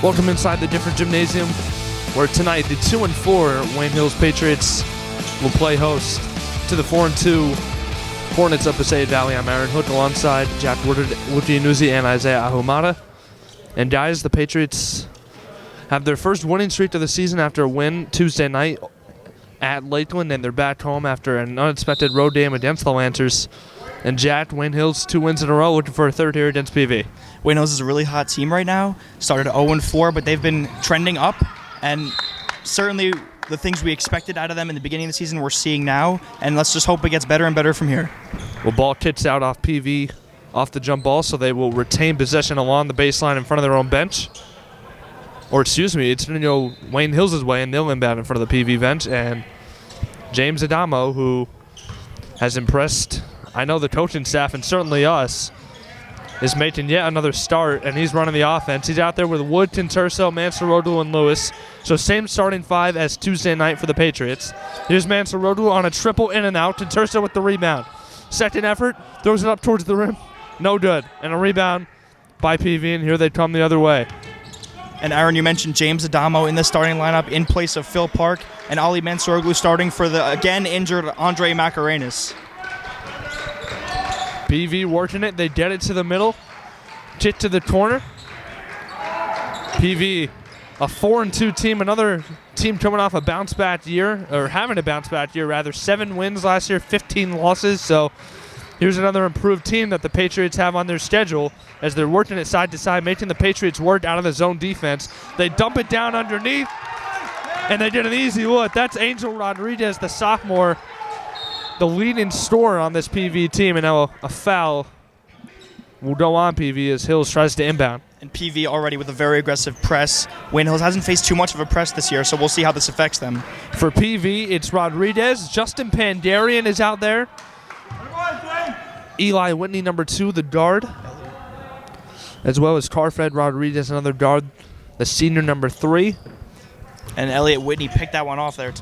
Welcome inside the different gymnasium, where tonight the 2-4 Wayne Hills Patriots will play host to the 4-2 Hornets of Passaic Valley. I'm Aaron Hook alongside Jack Woodard, Wuchi Nuzzi, and Isaiah Ahumada. And guys, the Patriots have their first winning streak of the season after a win Tuesday night at Lakeland, and they're back home after an unexpected road game against the Lancers. And Jack, Wayne Hills, 2 wins in a row, looking for a third here against PV. Wayne Hills is a really hot team right now. Started 0-4, but they've been trending up, and certainly the things we expected out of them in the beginning of the season we're seeing now, and let's just hope it gets better and better from here. Well, ball kicks out off PV, off the jump ball, so they will retain possession along the baseline in front of their own bench. Or excuse me, it's going to go Wayne Hills' way, and they'll inbound in front of the PV bench. And James Adamo, who has impressed, I know, the coaching staff and certainly us, is making yet another start, and he's running the offense. He's out there with Wood, Tinturso, Mansarodu, and Lewis. So same starting 5 as Tuesday night for the Patriots. Here's Mansarodu on a triple in and out. Tinturso with the rebound. Second effort, throws it up towards the rim. No good. And a rebound by PV, and here they come the other way. And Aaron, you mentioned James Adamo in the starting lineup in place of Phil Park, and Ali Mansarodu starting for the again injured Andre Macarenas. PV working it. They get it to the middle. Kick to the corner. PV, a 4-2 team. Another team coming off a bounce-back year, or having a bounce-back year, rather. 7 wins last year, 15 losses. So here's another improved team that the Patriots have on their schedule as they're working it side to side, making the Patriots work out of the zone defense. They dump it down underneath, and they get an easy look. That's Angel Rodriguez, the sophomore, the leading scorer on this PV team, and now a foul will go on PV as Hills tries to inbound. And PV already with a very aggressive press. Wayne Hills hasn't faced too much of a press this year, so we'll see how this affects them. For PV, it's Rodriguez. Justin Pandarian is out there. Eli Whitney, number 2, the guard, as well as Carfred Rodriguez, another guard, the senior, number 3. And Elliot Whitney picked that one off there.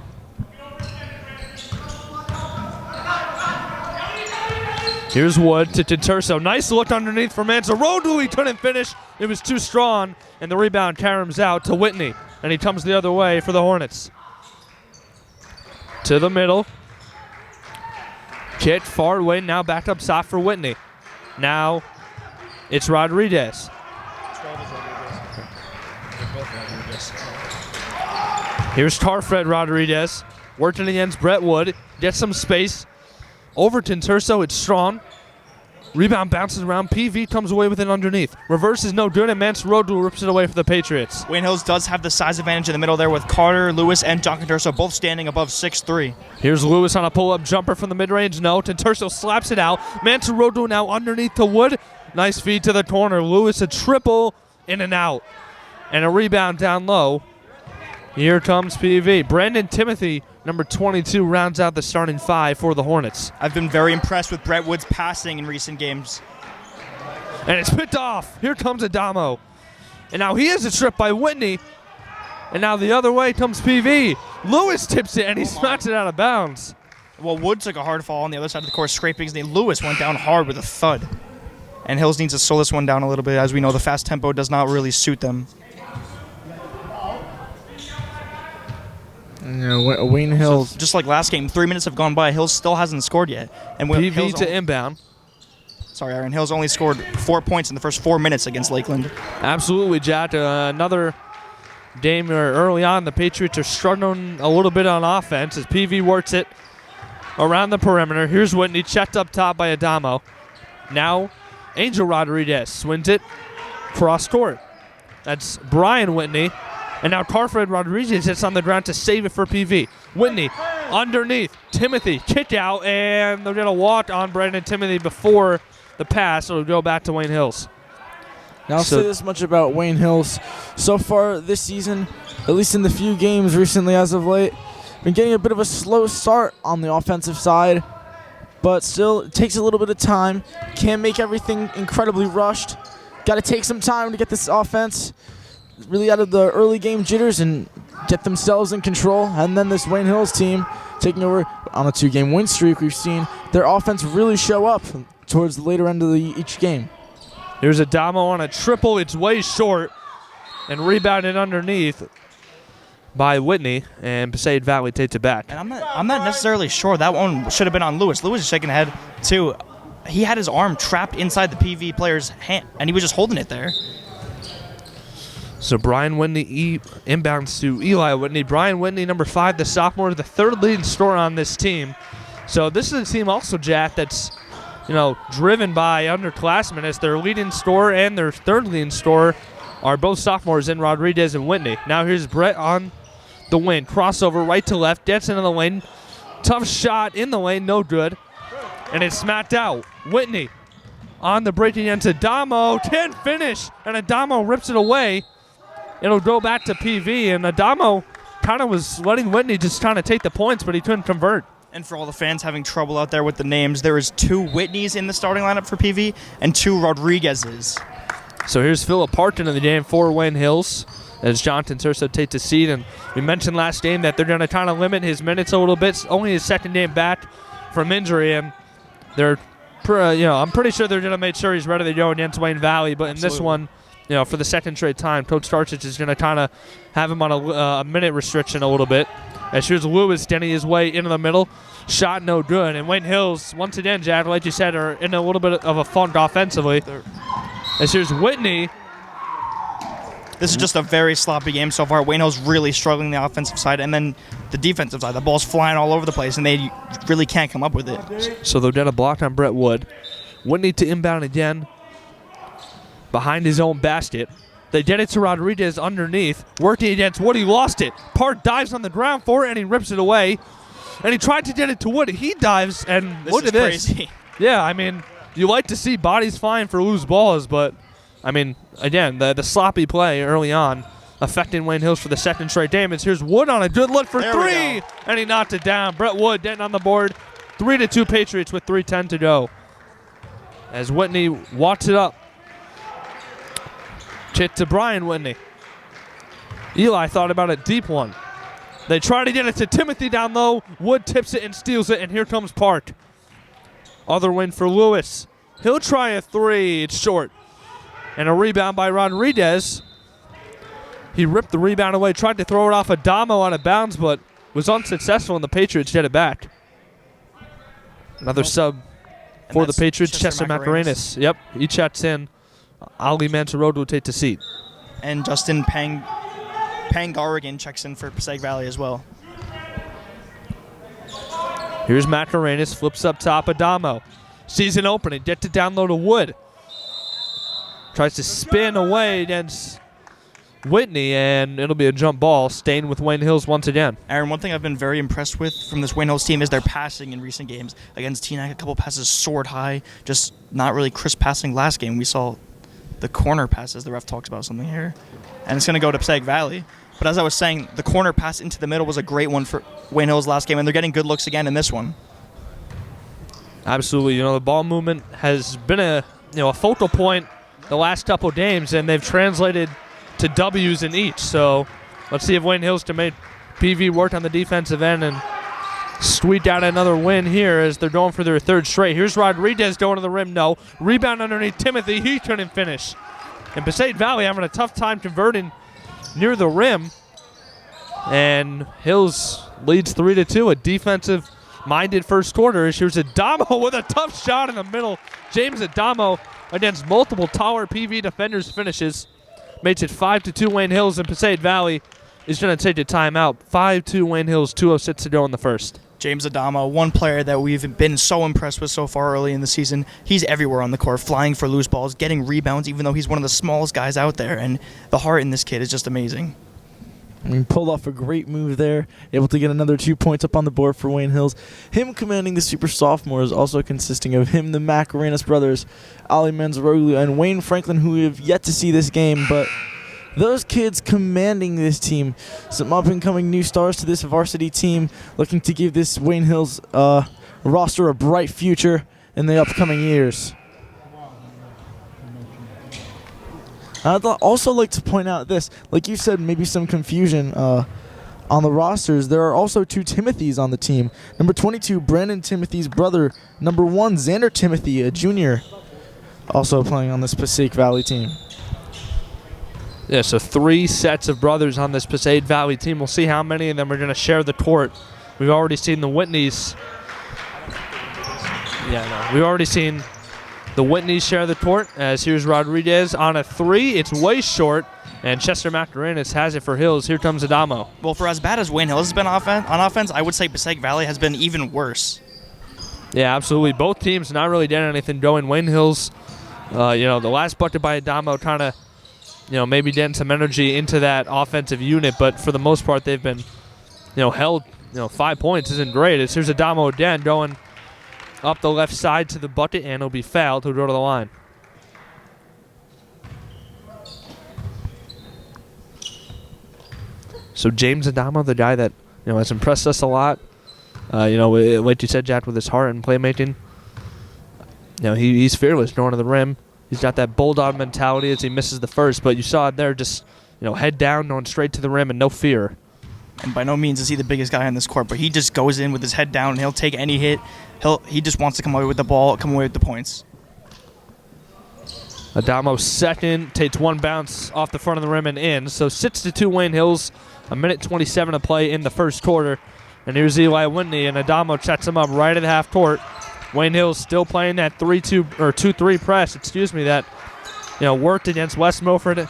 Here's Wood to Tinturso. Nice look underneath for Mansarodu. He couldn't finish. It was too strong, and the rebound caroms out to Whitney, and he comes the other way for the Hornets. To the middle. Kick far away, now back up top for Whitney. Now it's Rodriguez. Here's Tarfred Rodriguez working against Brett Wood. Gets some space. Over Tinturso, it's strong. Rebound bounces around. PV comes away with it underneath. Reverse is no good, and Mansarodu rips it away for the Patriots. Wayne Hills does have the size advantage in the middle there with Carter, Lewis, and John Tinturso both standing above 6'3". Here's Lewis on a pull-up jumper from the mid-range. No, Tinturso slaps it out. Mansarodu now underneath to Wood. Nice feed to the corner. Lewis a triple in and out. And a rebound down low. Here comes PV. Brandon Timothy, number 22, rounds out the starting 5 for the Hornets. I've been very impressed with Brett Wood's passing in recent games. And it's picked off. Here comes Adamo. And now he has a trip by Whitney. And now the other way comes PV. Lewis tips it, and he smacks it out of bounds. Well, Wood took a hard fall on the other side of the court, scraping his knee. Lewis went down hard with a thud. And Hills needs to slow this one down a little bit. As we know, the fast tempo does not really suit them. Yeah, Wayne Hills. So just like last game, 3 minutes have gone by. Hills still hasn't scored yet. And PV Hills to inbound. Sorry, Aaron. Hills only scored 4 points in the first 4 minutes against Lakeland. Absolutely, Jack. Another game where early on the Patriots are struggling a little bit on offense as PV works it around the perimeter. Here's Whitney, checked up top by Adamo. Now Angel Rodriguez swings it cross court. That's Brian Whitney. And now Carfred Rodriguez hits on the ground to save it for PV. Whitney underneath. Timothy kick out, and they're going to walk on Brandon Timothy before the pass. So it'll go back to Wayne Hills. Now I'll say this much about Wayne Hills. So far this season, at least in the few games recently as of late, been getting a bit of a slow start on the offensive side. But still, it takes a little bit of time. Can't make everything incredibly rushed. Got to take some time to get this offense really out of the early game jitters and get themselves in control. And then this Wayne Hills team taking over on a 2-game win streak, we've seen their offense really show up towards the later end of each game. Here's Adamo on a triple. It's way short. and rebounded underneath by Whitney, and Passaic Valley takes it back. And I'm not necessarily sure that one should have been on Lewis. Lewis is shaking his head too. He had his arm trapped inside the PV player's hand, and he was just holding it there. So Brian Whitney inbounds to Eli Whitney. Brian Whitney, number 5, the sophomore, the third leading scorer on this team. So this is a team also, Jack, that's driven by underclassmen, as their leading scorer and their third leading scorer are both sophomores in Rodriguez and Whitney. Now here's Brett on the wing. Crossover right to left, gets into the lane. Tough shot in the lane, no good. And it's smacked out. Whitney on the break against Adamo. Can't finish, and Adamo rips it away. It'll go back to PV, and Adamo kind of was letting Whitney just kind of take the points, but he couldn't convert. And for all the fans having trouble out there with the names, there is 2 Whitneys in the starting lineup for PV and 2 Rodriguez's. So here's Philip Parton in the game for Wayne Hills, as Jonathan Turso takes a seat. And we mentioned last game that they're going to kind of limit his minutes a little bit. It's only his second game back from injury, and they're, I'm pretty sure they're going to make sure he's ready to go against Wayne Valley. But in this one, for the second straight time, Coach Starchich is going to kind of have him on a minute restriction a little bit. As here's Lewis standing his way into the middle. Shot no good. And Wayne Hills, once again, Jack, like you said, are in a little bit of a funk offensively. As here's Whitney. This is just a very sloppy game so far. Wayne Hills really struggling on the offensive side, and then the defensive side. The ball's flying all over the place, and they really can't come up with it. So they'll get a block on Brett Wood. Whitney to inbound again behind his own basket. They get it to Rodriguez underneath. Working against Wood. He lost it. Part dives on the ground for it, and he rips it away. And he tried to get it to Wood. He dives, and look at this. Crazy. Yeah, I mean, you like to see bodies flying for loose balls, but, I mean, again, the sloppy play early on affecting Wayne Hills for the second straight damage. Here's Wood on a good look for 3, and he knocked it down. Brett Wood getting on the board. 3-2 Patriots with 3:10 to go. As Whitney walks it up. Chit to Brian Whitney. Eli thought about a deep one. They try to get it to Timothy down low. Wood tips it and steals it, and here comes Park. Other win for Lewis. He'll try a 3. It's short. And a rebound by Rodriguez. He ripped the rebound away, tried to throw it off Adamo out of bounds, but was unsuccessful, and the Patriots get it back. Another sub for the Patriots, Chester Macarenas. Yep, he checks in. Ali Mansarodo will take the seat. And Justin Pangarigan checks in for Passaic Valley as well. Here's Macarenas, flips up top, Adamo. Sees an opening, gets it down low to Wood. Tries to spin away against Whitney, and it'll be a jump ball, staying with Wayne Hills once again. Aaron, one thing I've been very impressed with from this Wayne Hills team is their passing in recent games. Against Teaneck, a couple passes soared high, just not really crisp passing. Last game, we saw the corner passes. The ref talks about something here. And it's going to go to Passaic Valley. But as I was saying, the corner pass into the middle was a great one for Wayne Hills last game, and they're getting good looks again in this one. Absolutely. The ball movement has been a focal point the last couple of games, and they've translated to W's in each. So let's see if Wayne Hills can make PV work on the defensive end and squeak out another win here as they're going for their third straight. Here's Rodriguez going to the rim. No. Rebound underneath Timothy. He couldn't finish. And Passaic Valley having a tough time converting near the rim. And Hills leads 3-2. A defensive-minded first quarter. Here's Adamo with a tough shot in the middle. James Adamo against multiple taller PV defenders finishes. Makes it 5-2 Wayne Hills, and Passaic Valley is going to take a timeout. 5-2 Wayne Hills, 2:06 to go in the first. James Adamo, one player that we've been so impressed with so far early in the season. He's everywhere on the court, flying for loose balls, getting rebounds, even though he's one of the smallest guys out there. And the heart in this kid is just amazing. Pulled off a great move there, able to get another 2 points up on the board for Wayne Hills. Him commanding the super sophomores, also consisting of him, the Macarenas brothers, Ali Manzaroglu, and Wayne Franklin, who we have yet to see this game, but those kids commanding this team. Some up-and-coming new stars to this varsity team, looking to give this Wayne Hills roster a bright future in the upcoming years. I'd also like to point out this. Like you said, maybe some confusion on the rosters. There are also 2 Timothys on the team. Number 22, Brandon Timothy's brother. Number 1, Xander Timothy, a junior, also playing on this Passaic Valley team. Yeah, so 3 sets of brothers on this Passaic Valley team. We'll see how many of them are going to share the court. We've already seen the Whitneys. We've already seen the Whitneys share the court, as here's Rodriguez on a 3. It's way short, and Chester Mascarenas has it for Hills. Here comes Adamo. Well, for as bad as Wayne Hills has been on offense, I would say Passaic Valley has been even worse. Yeah, absolutely. Both teams not really done anything going. Wayne Hills, the last bucket by Adamo kind of, maybe getting some energy into that offensive unit, but for the most part they've been, held. 5 points isn't great. Here's Adamo again going up the left side to the bucket, and he'll be fouled. He'll go to the line. So James Adamo, the guy that has impressed us a lot. Like you said, Jack, with his heart and playmaking. He's fearless going to the rim. He's got that bulldog mentality as he misses the first, but you saw it there, just head down, going straight to the rim and no fear. And by no means is he the biggest guy on this court, but he just goes in with his head down and he'll take any hit. He just wants to come away with the ball, come away with the points. Adamo second, takes one bounce off the front of the rim and in. So 6-2 Wayne Hills, 1:27 to play in the first quarter. And here's Eli Whitney, and Adamo sets him up right at the half court. Wayne Hills still playing that 2-3 press, that worked against West Milford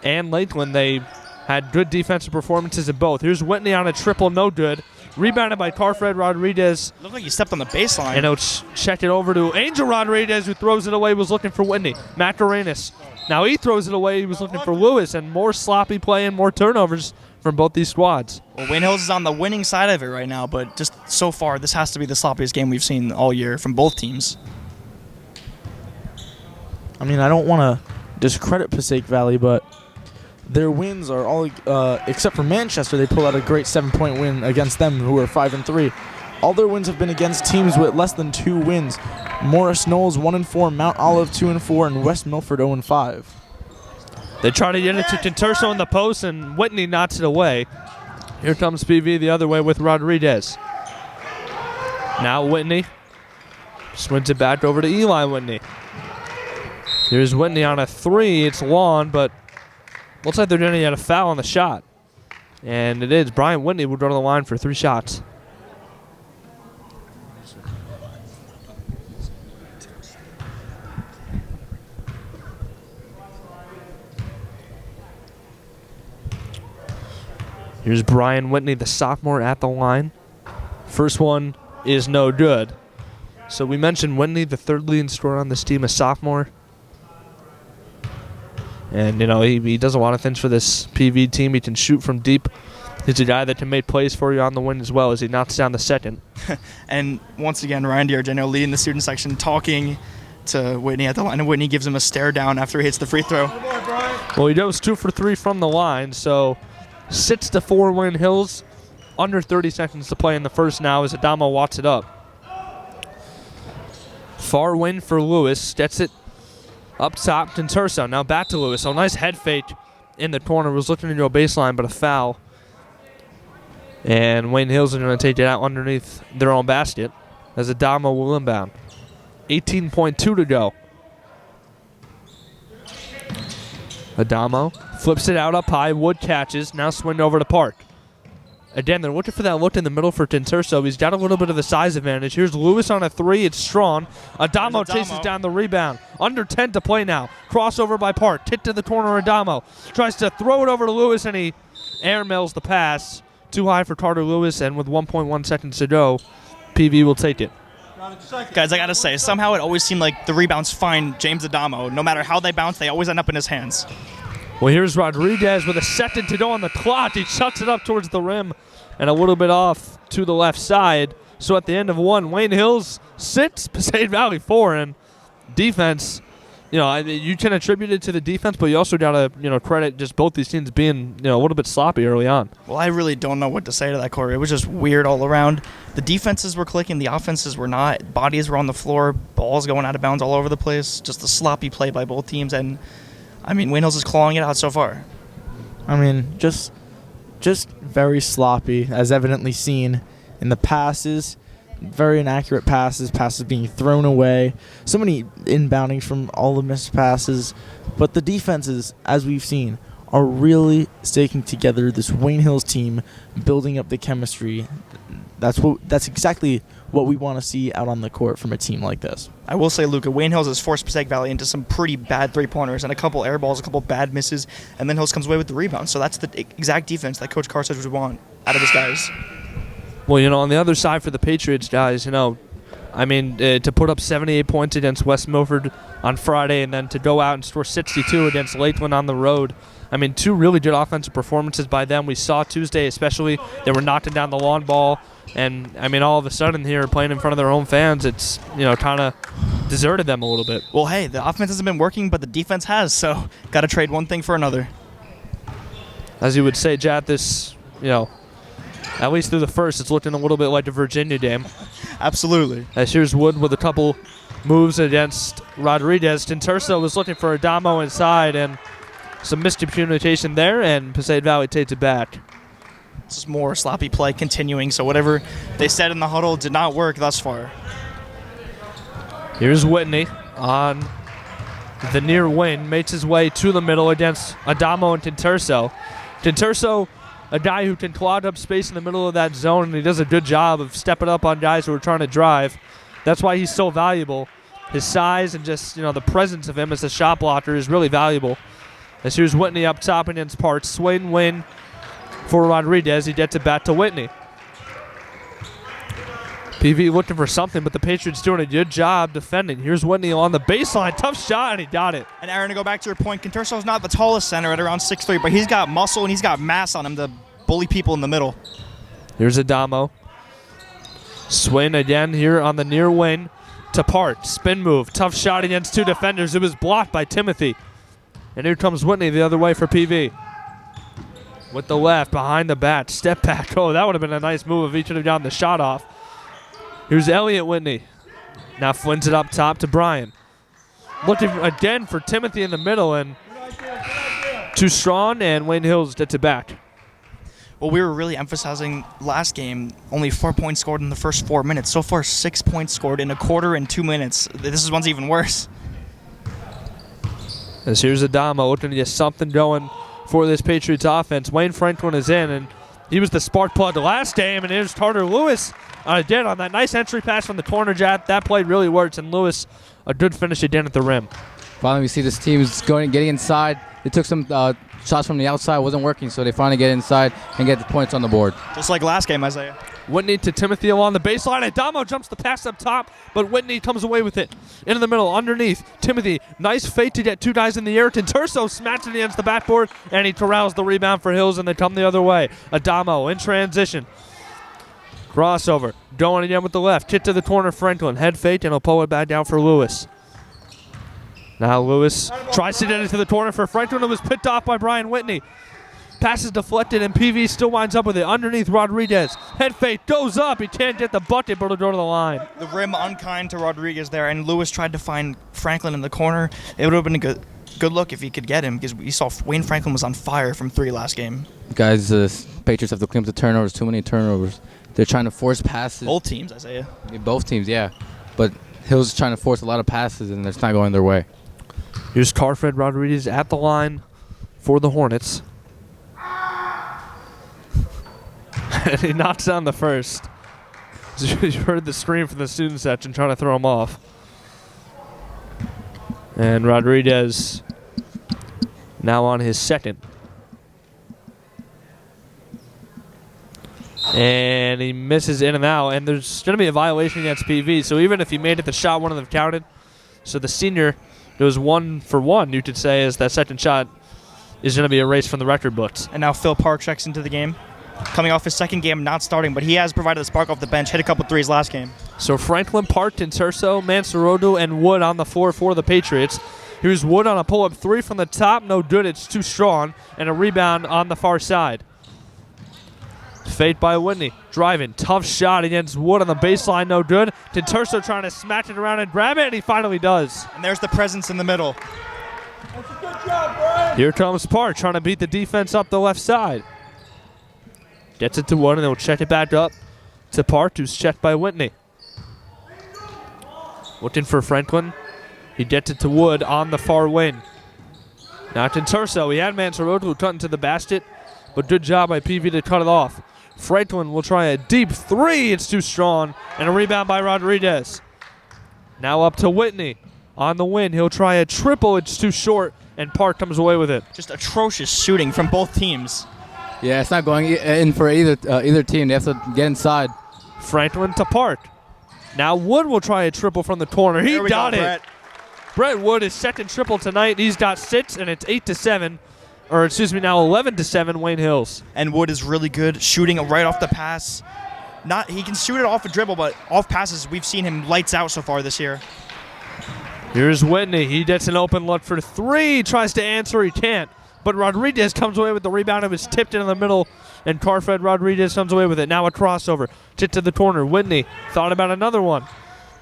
and Lakeland. They had good defensive performances in both. Here's Whitney on a triple, no good. Rebounded by Carfred Rodriguez. Looked like he stepped on the baseline. And he'll check it over to Angel Rodriguez, who throws it away, was looking for Whitney. Mascarenas. Now he throws it away, he was looking for Lewis, and more sloppy play and more turnovers from both these squads. Well, Wayne Hills is on the winning side of it right now, but just so far, this has to be the sloppiest game we've seen all year from both teams. I don't want to discredit Passaic Valley, but their wins are all, except for Manchester, they pull out a great 7-point win against them, who are 5-3. All their wins have been against teams with less than 2 wins. Morris Knowles 1-4, Mount Olive 2-4, and West Milford 0-5. They try to get it to Conturso in the post, and Whitney knocks it away. Here comes PV the other way with Rodriguez. Now Whitney swings it back over to Eli Whitney. Here's Whitney on a 3. It's long, but looks like they're going to get a foul on the shot. And it is. Brian Whitney will go to the line for 3 shots. Here's Brian Whitney, the sophomore, at the line. First one is no good. So we mentioned Whitney, the third leading scorer on this team, a sophomore. And, he does a lot of things for this PV team. He can shoot from deep. He's a guy that can make plays for you on the wing as well as he knocks down the second. And once again, Ryan D'Argenio leading the student section, talking to Whitney at the line, and Whitney gives him a stare down after he hits the free throw. Well, he goes 2 for 3 from the line, so 6-4 Wayne Hills. Under 30 seconds to play in the first now as Adamo wats it up. Far win for Lewis. Gets it up top. Conturso. Now back to Lewis. So nice head fake in the corner. Was looking into a baseline, but a foul. And Wayne Hills are going to take it out underneath their own basket as Adamo will inbound. 18.2 to go. Adamo flips it out up high. Wood catches. Now swing over to Park. Again, they're looking for that look in the middle for Conturso. He's got a little bit of the size advantage. Here's Lewis on a 3. It's strong. Adamo chases down the rebound. Under 10 to play now. Crossover by Park. Kick to the corner. Adamo tries to throw it over to Lewis, and he airmails the pass. Too high for Carter Lewis, and with 1.1 seconds to go, PV will take it. Guys, I got to say, somehow it always seemed like the rebounds find James Adamo. No matter how they bounce, they always end up in his hands. Well, here's Rodriguez with a second to go on the clock. He chucks it up towards the rim and a little bit off to the left side. So at the end of 1, Wayne Hills 6, Passaic Valley 4. And defense, you can attribute it to the defense, but you also got to, credit just both these teams being, a little bit sloppy early on. Well, I really don't know what to say to that, Corey. It was just weird all around. The defenses were clicking. The offenses were not. Bodies were on the floor. Balls going out of bounds all over the place. Just a sloppy play by both teams. And, Wayne Hills is clawing it out so far. Just very sloppy, as evidently seen in the passes, very inaccurate passes being thrown away, so many inbounding from all the missed passes. But the defenses, as we've seen, are really sticking together. This Wayne Hills team building up the chemistry. That's exactly what we want to see out on the court from a team like this. I will say, Luca, Wayne Hills has forced Passaic Valley into some pretty bad three-pointers and a couple air balls, a couple bad misses, and then Hills comes away with the rebound. So that's the exact defense that Coach Carr says we want out of his guys. Well, on the other side for the Patriots, guys, to put up 78 points against West Milford on Friday and then to go out and score 62 against Lakeland on the road. Two really good offensive performances by them. We saw Tuesday especially. They were knocking down the lawn ball. And, all of a sudden here playing in front of their own fans, it's, kind of deserted them a little bit. Well, hey, the offense hasn't been working, but the defense has, so got to trade one thing for another. As you would say, Jat, this, at least through the first, it's looking a little bit like the Virginia game. Absolutely. As here's Wood with a couple moves against Rodriguez. Tinterso was looking for Adamo inside, and some miscommunication there, and Passaic Valley takes it back. This is more sloppy play continuing, so whatever they said in the huddle did not work thus far. Here's Whitney on the near wing, makes his way to the middle against Adamo and Tinterso. Tinterso, a guy who can clog up space in the middle of that zone, and he does a good job of stepping up on guys who are trying to drive. That's why he's so valuable. His size and just, the presence of him as a shot blocker is really valuable. As here's Whitney up top against Parks. Swing win for Rodriguez. He gets it back to Whitney. PV looking for something, but the Patriots doing a good job defending. Here's Whitney on the baseline. Tough shot, and he got it. And Aaron, to go back to your point, Conterso's not the tallest center at around 6'3", but he's got muscle and he's got mass on him to bully people in the middle. Here's Adamo. Swing again here on the near wing to Parks. Spin move. Tough shot against two defenders. It was blocked by Timothy. And here comes Whitney the other way for PV. With the left, behind the bat, step back. Oh, that would have been a nice move if he should have gotten the shot off. Here's Elliott Whitney. Now flings it up top to Brian. Looking again for Timothy in the middle, and too strong, and Wayne Hills gets it back. Well, we were really emphasizing last game, only 4 points scored in the first 4 minutes. So far, 6 points scored in a quarter and 2 minutes. This one's even worse. As here's Adamo looking to get something going for this Patriots offense. Wayne Franklin is in, and he was the spark plug last game, and here's Carter Lewis again on that nice entry pass from the corner. That play really works, and Lewis, a good finish again at the rim. Finally, we see this team is getting inside. They took some shots from the outside, wasn't working, so they finally get inside and get the points on the board. Just like last game, Isaiah. Whitney to Timothy along the baseline. Adamo jumps the pass up top, but Whitney comes away with it. In the middle, underneath. Timothy, nice fake to get two guys in the air. Tinterso smacks it against the backboard, and he corrals the rebound for Hills, and they come the other way. Adamo in transition. Crossover. Going again with the left. Kick to the corner, Franklin. Head fake, and he'll pull it back down for Lewis. Now Lewis tries to get it to the corner for Franklin. It was picked off by Brian Whitney. Pass is deflected, and PV still winds up with it. Underneath Rodriguez. Head fake goes up. He can't get the bucket, but it'll go to the line. The rim unkind to Rodriguez there, and Lewis tried to find Franklin in the corner. It would have been a good look if he could get him, because we saw Wayne Franklin was on fire from 3 last game. Guys, the Patriots have to clean up the turnovers. Too many turnovers. They're trying to force passes. Both teams, Isaiah. Both teams, yeah. But Hills is trying to force a lot of passes, and it's not going their way. Here's Carfred Rodriguez at the line for the Hornets. And he knocks down the first. You heard the scream from the student section trying to throw him off. And Rodriguez now on his second. And he misses in and out. And there's going to be a violation against PV. So even if he made it, the shot wouldn't have counted. So the senior, it was 1 for 1, you could say, as that second shot is going to be erased from the record books. And now Phil Park checks into the game. Coming off his second game, not starting, but he has provided a spark off the bench, hit a couple threes last game. So Franklin, Park, Tinterso, Mansarodo, and Wood on the floor for the Patriots. Here's Wood on a pull-up three from the top. No good, it's too strong. And a rebound on the far side. Fake by Whitney. Driving. Tough shot against Wood on the baseline. No good. Tinterso trying to smash it around and grab it, and he finally does. And there's the presence in the middle. That's a good job, Brian. Here comes Park trying to beat the defense up the left side. Gets it to Wood, and they'll check it back up to Park, who's checked by Whitney. Looking for Franklin. He gets it to Wood on the far wing. Now to Terso. He had Mansarotu cut into the basket, but good job by PV to cut it off. Franklin will try a deep three. It's too strong. And a rebound by Rodriguez. Now up to Whitney. On the win, he'll try a triple. It's too short, and Park comes away with it. Just atrocious shooting from both teams. Yeah, it's not going in for either team. They have to get inside. Franklin to Park. Now Wood will try a triple from the corner. He got it. Brett Wood is second triple tonight. He's got 6, and it's 8-7. Or excuse me, now 11-7. Wayne Hills. And Wood is really good shooting right off the pass. He can shoot it off a dribble, but off passes we've seen him lights out so far this year. Here's Whitney. He gets an open look for 3. Tries to answer. He can't. But Rodriguez comes away with the rebound. It was tipped into the middle, and Carfed Rodriguez comes away with it. Now a crossover. Tip to the corner. Whitney thought about another one.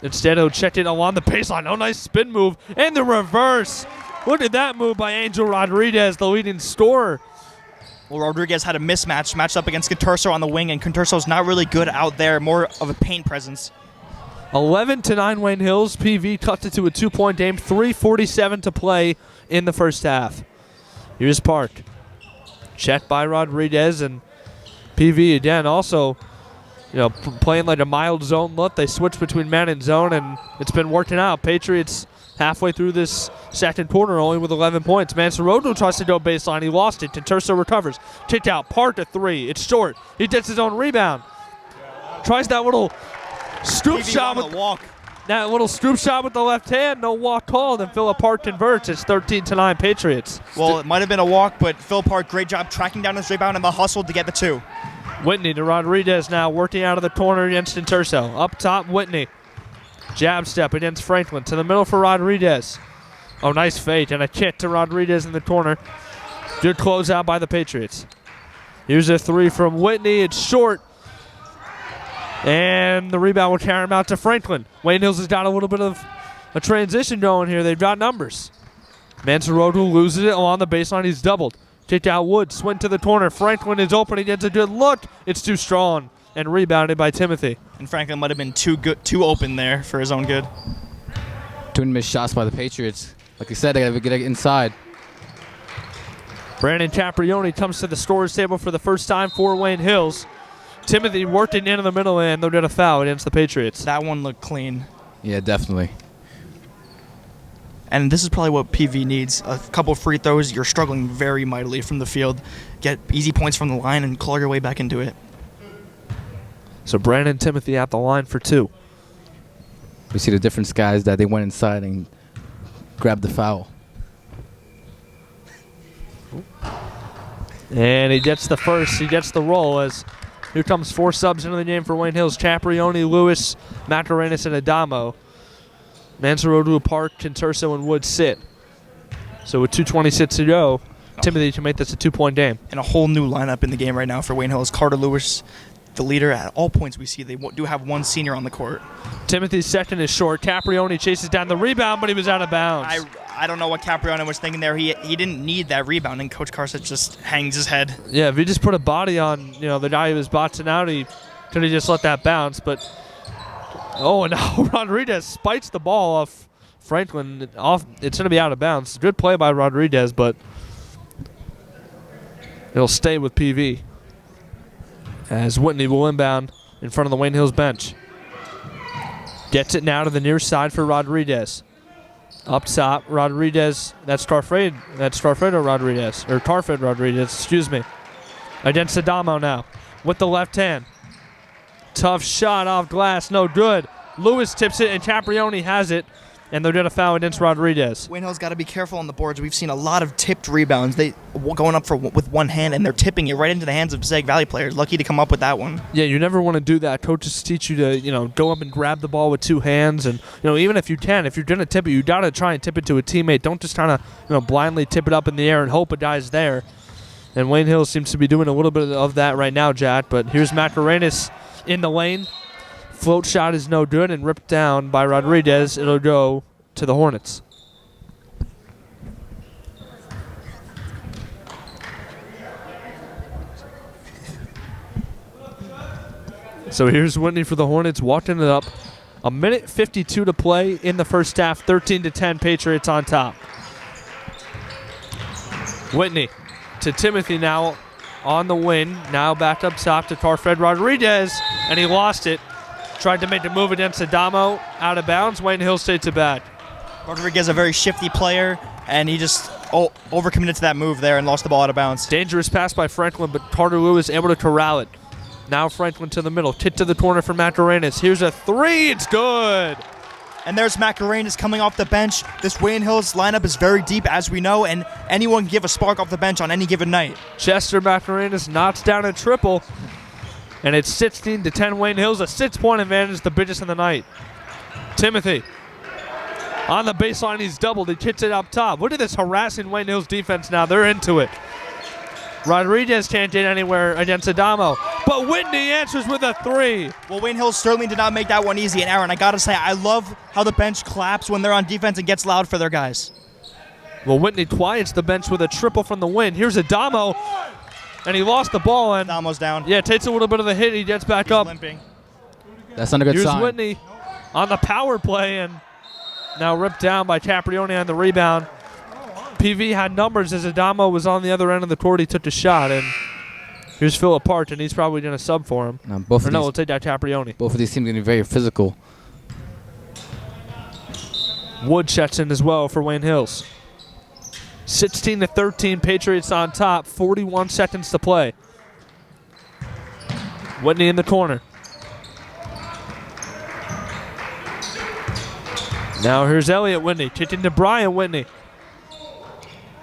Instead, he'll check it along the baseline. Oh, nice spin move. And the reverse. Look at that move by Angel Rodriguez, the leading scorer. Well, Rodriguez had a mismatch matched up against Conturso on the wing, and Conturso's not really good out there, more of a paint presence. 11-9 Wayne Hills. PV cuts it to a 2-point game. 3:47 to play in the first half. Here's Park. Checked by Rodriguez, and PV again also, playing like a mild zone look. They switch between man and zone, and it's been working out. Patriots halfway through this second quarter only with 11 points. Mansaroto tries to go baseline. He lost it. Conturso recovers. Kick out. Park a 3. It's short. He gets his own rebound. Tries that little scoop shot with the left hand. No walk called, and Philip Park converts. It's 13-9 Patriots. Well, it might have been a walk, but Phil Park, great job tracking down his rebound and the hustle to get the 2. Whitney to Rodriguez now, working out of the corner against Conturso. Up top, Whitney. Jab step against Franklin. To the middle for Rodriguez. Oh, nice fake, and a kick to Rodriguez in the corner. Good closeout by the Patriots. Here's a 3 from Whitney. It's short. And the rebound will carry him out to Franklin. Wayne Hills has got a little bit of a transition going here. They've got numbers. Mansaroto loses it along the baseline. He's doubled. Kick out Wood. Swing to the corner. Franklin is open. He gets a good look. It's too strong. And rebounded by Timothy. And Franklin might have been too open there for his own good. 2 missed shots by the Patriots. Like I said, they got to get inside. Brandon Caprioni comes to the scorer's table for the first time for Wayne Hills. Timothy working into the middle, and they'll get a foul against the Patriots. That one looked clean. Yeah, definitely. And this is probably what PV needs. A couple free throws. You're struggling very mightily from the field. Get easy points from the line and claw your way back into it. So Brandon Timothy at the line for 2. We see the difference, guys, that they went inside and grabbed the foul. And he gets the first. He gets the roll as here comes 4 subs into the game for Wayne Hills. Caprioni, Lewis, Macarenas, and Adamo. Mansaroto, Park, Conturso, and Wood sit. So with 2:26 to go, Timothy can make this a 2-point game. And a whole new lineup in the game right now for Wayne Hills. Carter Lewis, the leader. At all points we see they do have one senior on the court. Timothy's second is short. Caprioni chases down the rebound, but he was out of bounds. I don't know what Caprioni was thinking there. He didn't need that rebound, and Coach Carson just hangs his head. Yeah, if he just put a body on the guy he was boxing out, he could have just let that bounce. But and now Rodriguez spikes the ball off Franklin. It's going to be out of bounds. Good play by Rodriguez, but it'll stay with PV. As Whitney will inbound in front of the Wayne Hills bench. Gets it now to the near side for Rodriguez. Up top, Rodriguez. That's Tarfredo Rodriguez. Or Tarfred Rodriguez, excuse me. Against Adamo now. With the left hand. Tough shot off glass, no good. Lewis tips it, and Caprioni has it. And they're going to foul against Rodriguez. Wayne Hill's got to be careful on the boards. We've seen a lot of tipped rebounds. They going up with one hand, and they're tipping it right into the hands of Passaic Valley players. Lucky to come up with that one. Yeah, you never want to do that. Coaches teach you to, go up and grab the ball with 2 hands. And, even if you're going to tip it, you got to try and tip it to a teammate. Don't just kind of, blindly tip it up in the air and hope a guy's there. And Wayne Hill seems to be doing a little bit of that right now, Jack. But here's Macarenas in the lane. Float shot is no good and ripped down by Rodriguez. It'll go to the Hornets. So here's Whitney for the Hornets, walking it up. A minute 52 to play in the first half. 13-10, Patriots on top. Whitney to Timothy now on the wing. Now back up top to Carfred Rodriguez, and he lost it. Tried to make the move against Adamo, out of bounds. Wayne Hills takes it back. Rodriguez, a very shifty player, and he just overcommitted to that move there and lost the ball out of bounds. Dangerous pass by Franklin, but Carter Lewis able to corral it. Now Franklin to the middle. Kick to the corner for Macarenas. Here's a three. It's good. And there's Macarenas coming off the bench. This Wayne Hills lineup is very deep, as we know, and anyone can give a spark off the bench on any given night. Chester Macarenas knocks down a triple, and it's 16-10 Wayne Hills. A 6-point advantage, the biggest of the night. Timothy on the baseline. He's doubled. He kicks it up top. Look at this harassing Wayne Hills defense now. They're into it. Rodriguez can't get anywhere against Adamo, but Whitney answers with a three. Well, Wayne Hills certainly did not make that one easy. And Aaron, I got to say, I love how the bench claps when they're on defense and gets loud for their guys. Well, Whitney quiets the bench with a triple from the win. Here's Adamo, and he lost the ball. And Adamo's down. yeah, takes a little bit of the hit. He gets back up. Limping. That's not a good Here's sign. Whitney on the power play, and now ripped down by Caprioni on the rebound. PV had numbers as Adamo was on the other end of the court. He took the shot, and here's Philip Parch, and he's probably going to sub for him. We'll take that Caprioni. Both of these teams are going to be very physical. Wood checks in as well for Wayne Hills. 16-13, Patriots on top. 41 seconds to play. Whitney in the corner. Now here's Elliott Whitney, kicking to Brian Whitney.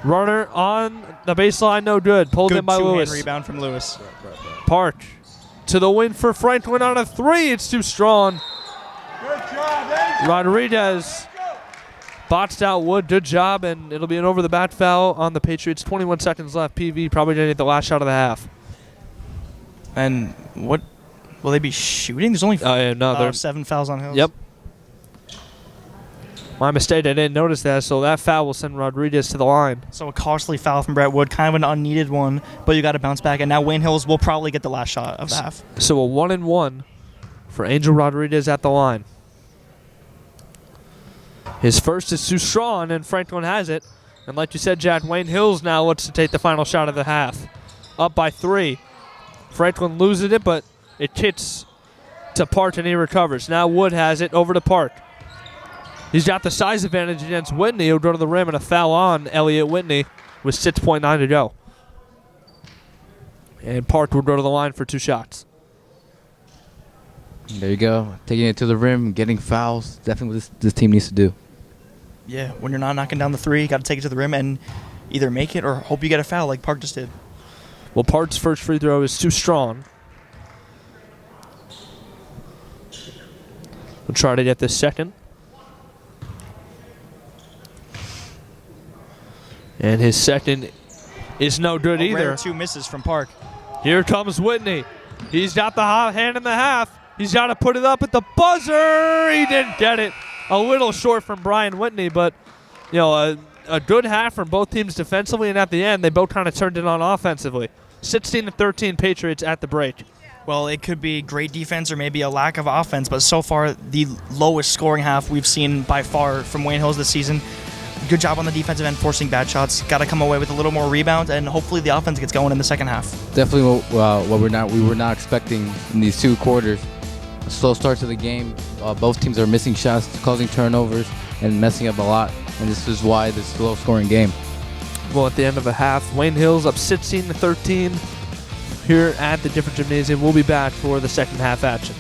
Runner on the baseline, no good. Pulled in by Lewis. Good two-hand rebound from Lewis. Park to the win for Franklin on a three. It's too strong. Good job, Angel. Rodriguez botched out Wood. Good job, and it'll be an over-the-bat foul on the Patriots. 21 seconds left. PV probably going to get the last shot of the half. And what will they be shooting? There's only 7 fouls on Hills. Yep. My mistake, I didn't notice that, so that foul will send Rodriguez to the line. So a costly foul from Brett Wood, kind of an unneeded one, but you got to bounce back. And now Wayne Hills will probably get the last shot of the half. So a 1-and-1 for Angel Rodriguez at the line. His first is too strong, and Franklin has it. And like you said, Jack, Wayne Hills now looks to take the final shot of the half. Up by 3. Franklin loses it, but it kicks to Park, and he recovers. Now Wood has it over to Park. He's got the size advantage against Whitney. He'll go to the rim, and a foul on Elliott Whitney with 6.9 to go. And Park will go to the line for 2 shots. There you go. Taking it to the rim, getting fouls. Definitely what this team needs to do. Yeah, when you're not knocking down the three, you got to take it to the rim and either make it or hope you get a foul like Park just did. Well, Park's first free throw is too strong. We'll try to get this second. And his second is no good either. Rare 2 misses from Park. Here comes Whitney. He's got the hot hand in the half. He's got to put it up at the buzzer. He didn't get it. A little short from Brian Whitney, but a good half from both teams defensively, and at the end, they both kind of turned it on offensively. 16-13 Patriots at the break. Well, it could be great defense or maybe a lack of offense, but so far the lowest scoring half we've seen by far from Wayne Hills this season. Good job on the defensive end, forcing bad shots. Got to come away with a little more rebounds, and hopefully the offense gets going in the second half. Definitely what we were not expecting in these 2 quarters. A slow start to the game. Both teams are missing shots, causing turnovers, and messing up a lot. And this is why this is a low-scoring game. Well, at the end of a half, Wayne Hills up 16-13 here at the Different Gymnasium. We'll be back for the second half action.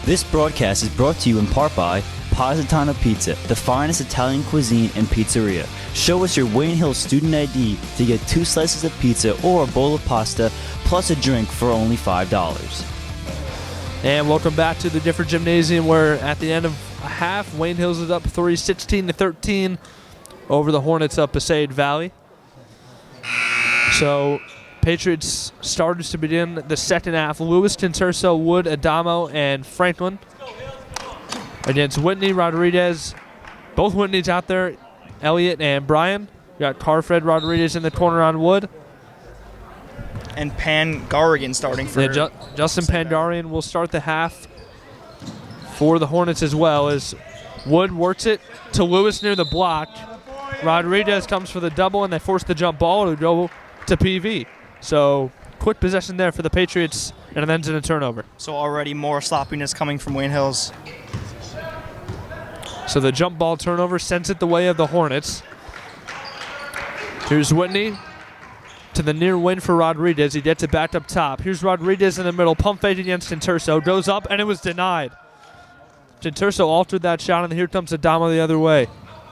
This broadcast is brought to you in part by Positano Pizza, the finest Italian cuisine and pizzeria. Show us your Wayne Hills student ID to get 2 slices of pizza or a bowl of pasta, plus a drink for only $5. And welcome back to the Different Gymnasium, where at the end of a half, Wayne Hills is up 3, 16-13 over the Hornets of Passaic Valley. So, Patriots starters to begin the second half. Lewis, Tinterso, Wood, Adamo, and Franklin. Against Whitney, Rodriguez. Both Whitneys out there. Elliott and Brian. You got Carfred Rodriguez in the corner on Wood. And Pangarian starting for Justin Pangarian will start the half for the Hornets as well as Wood works it to Lewis near the block. Rodriguez comes for the double, and they force the jump ball to go to PV. So quick possession there for the Patriots, and it ends in a turnover. So already more sloppiness coming from Wayne Hills. So the jump ball turnover sends it the way of the Hornets. Here's Whitney to the near wing for Rodriguez. He gets it back up top. Here's Rodriguez in the middle. Pump fake against Tinturso. Goes up, and it was denied. Tinturso altered that shot, and here comes Adamo the other way.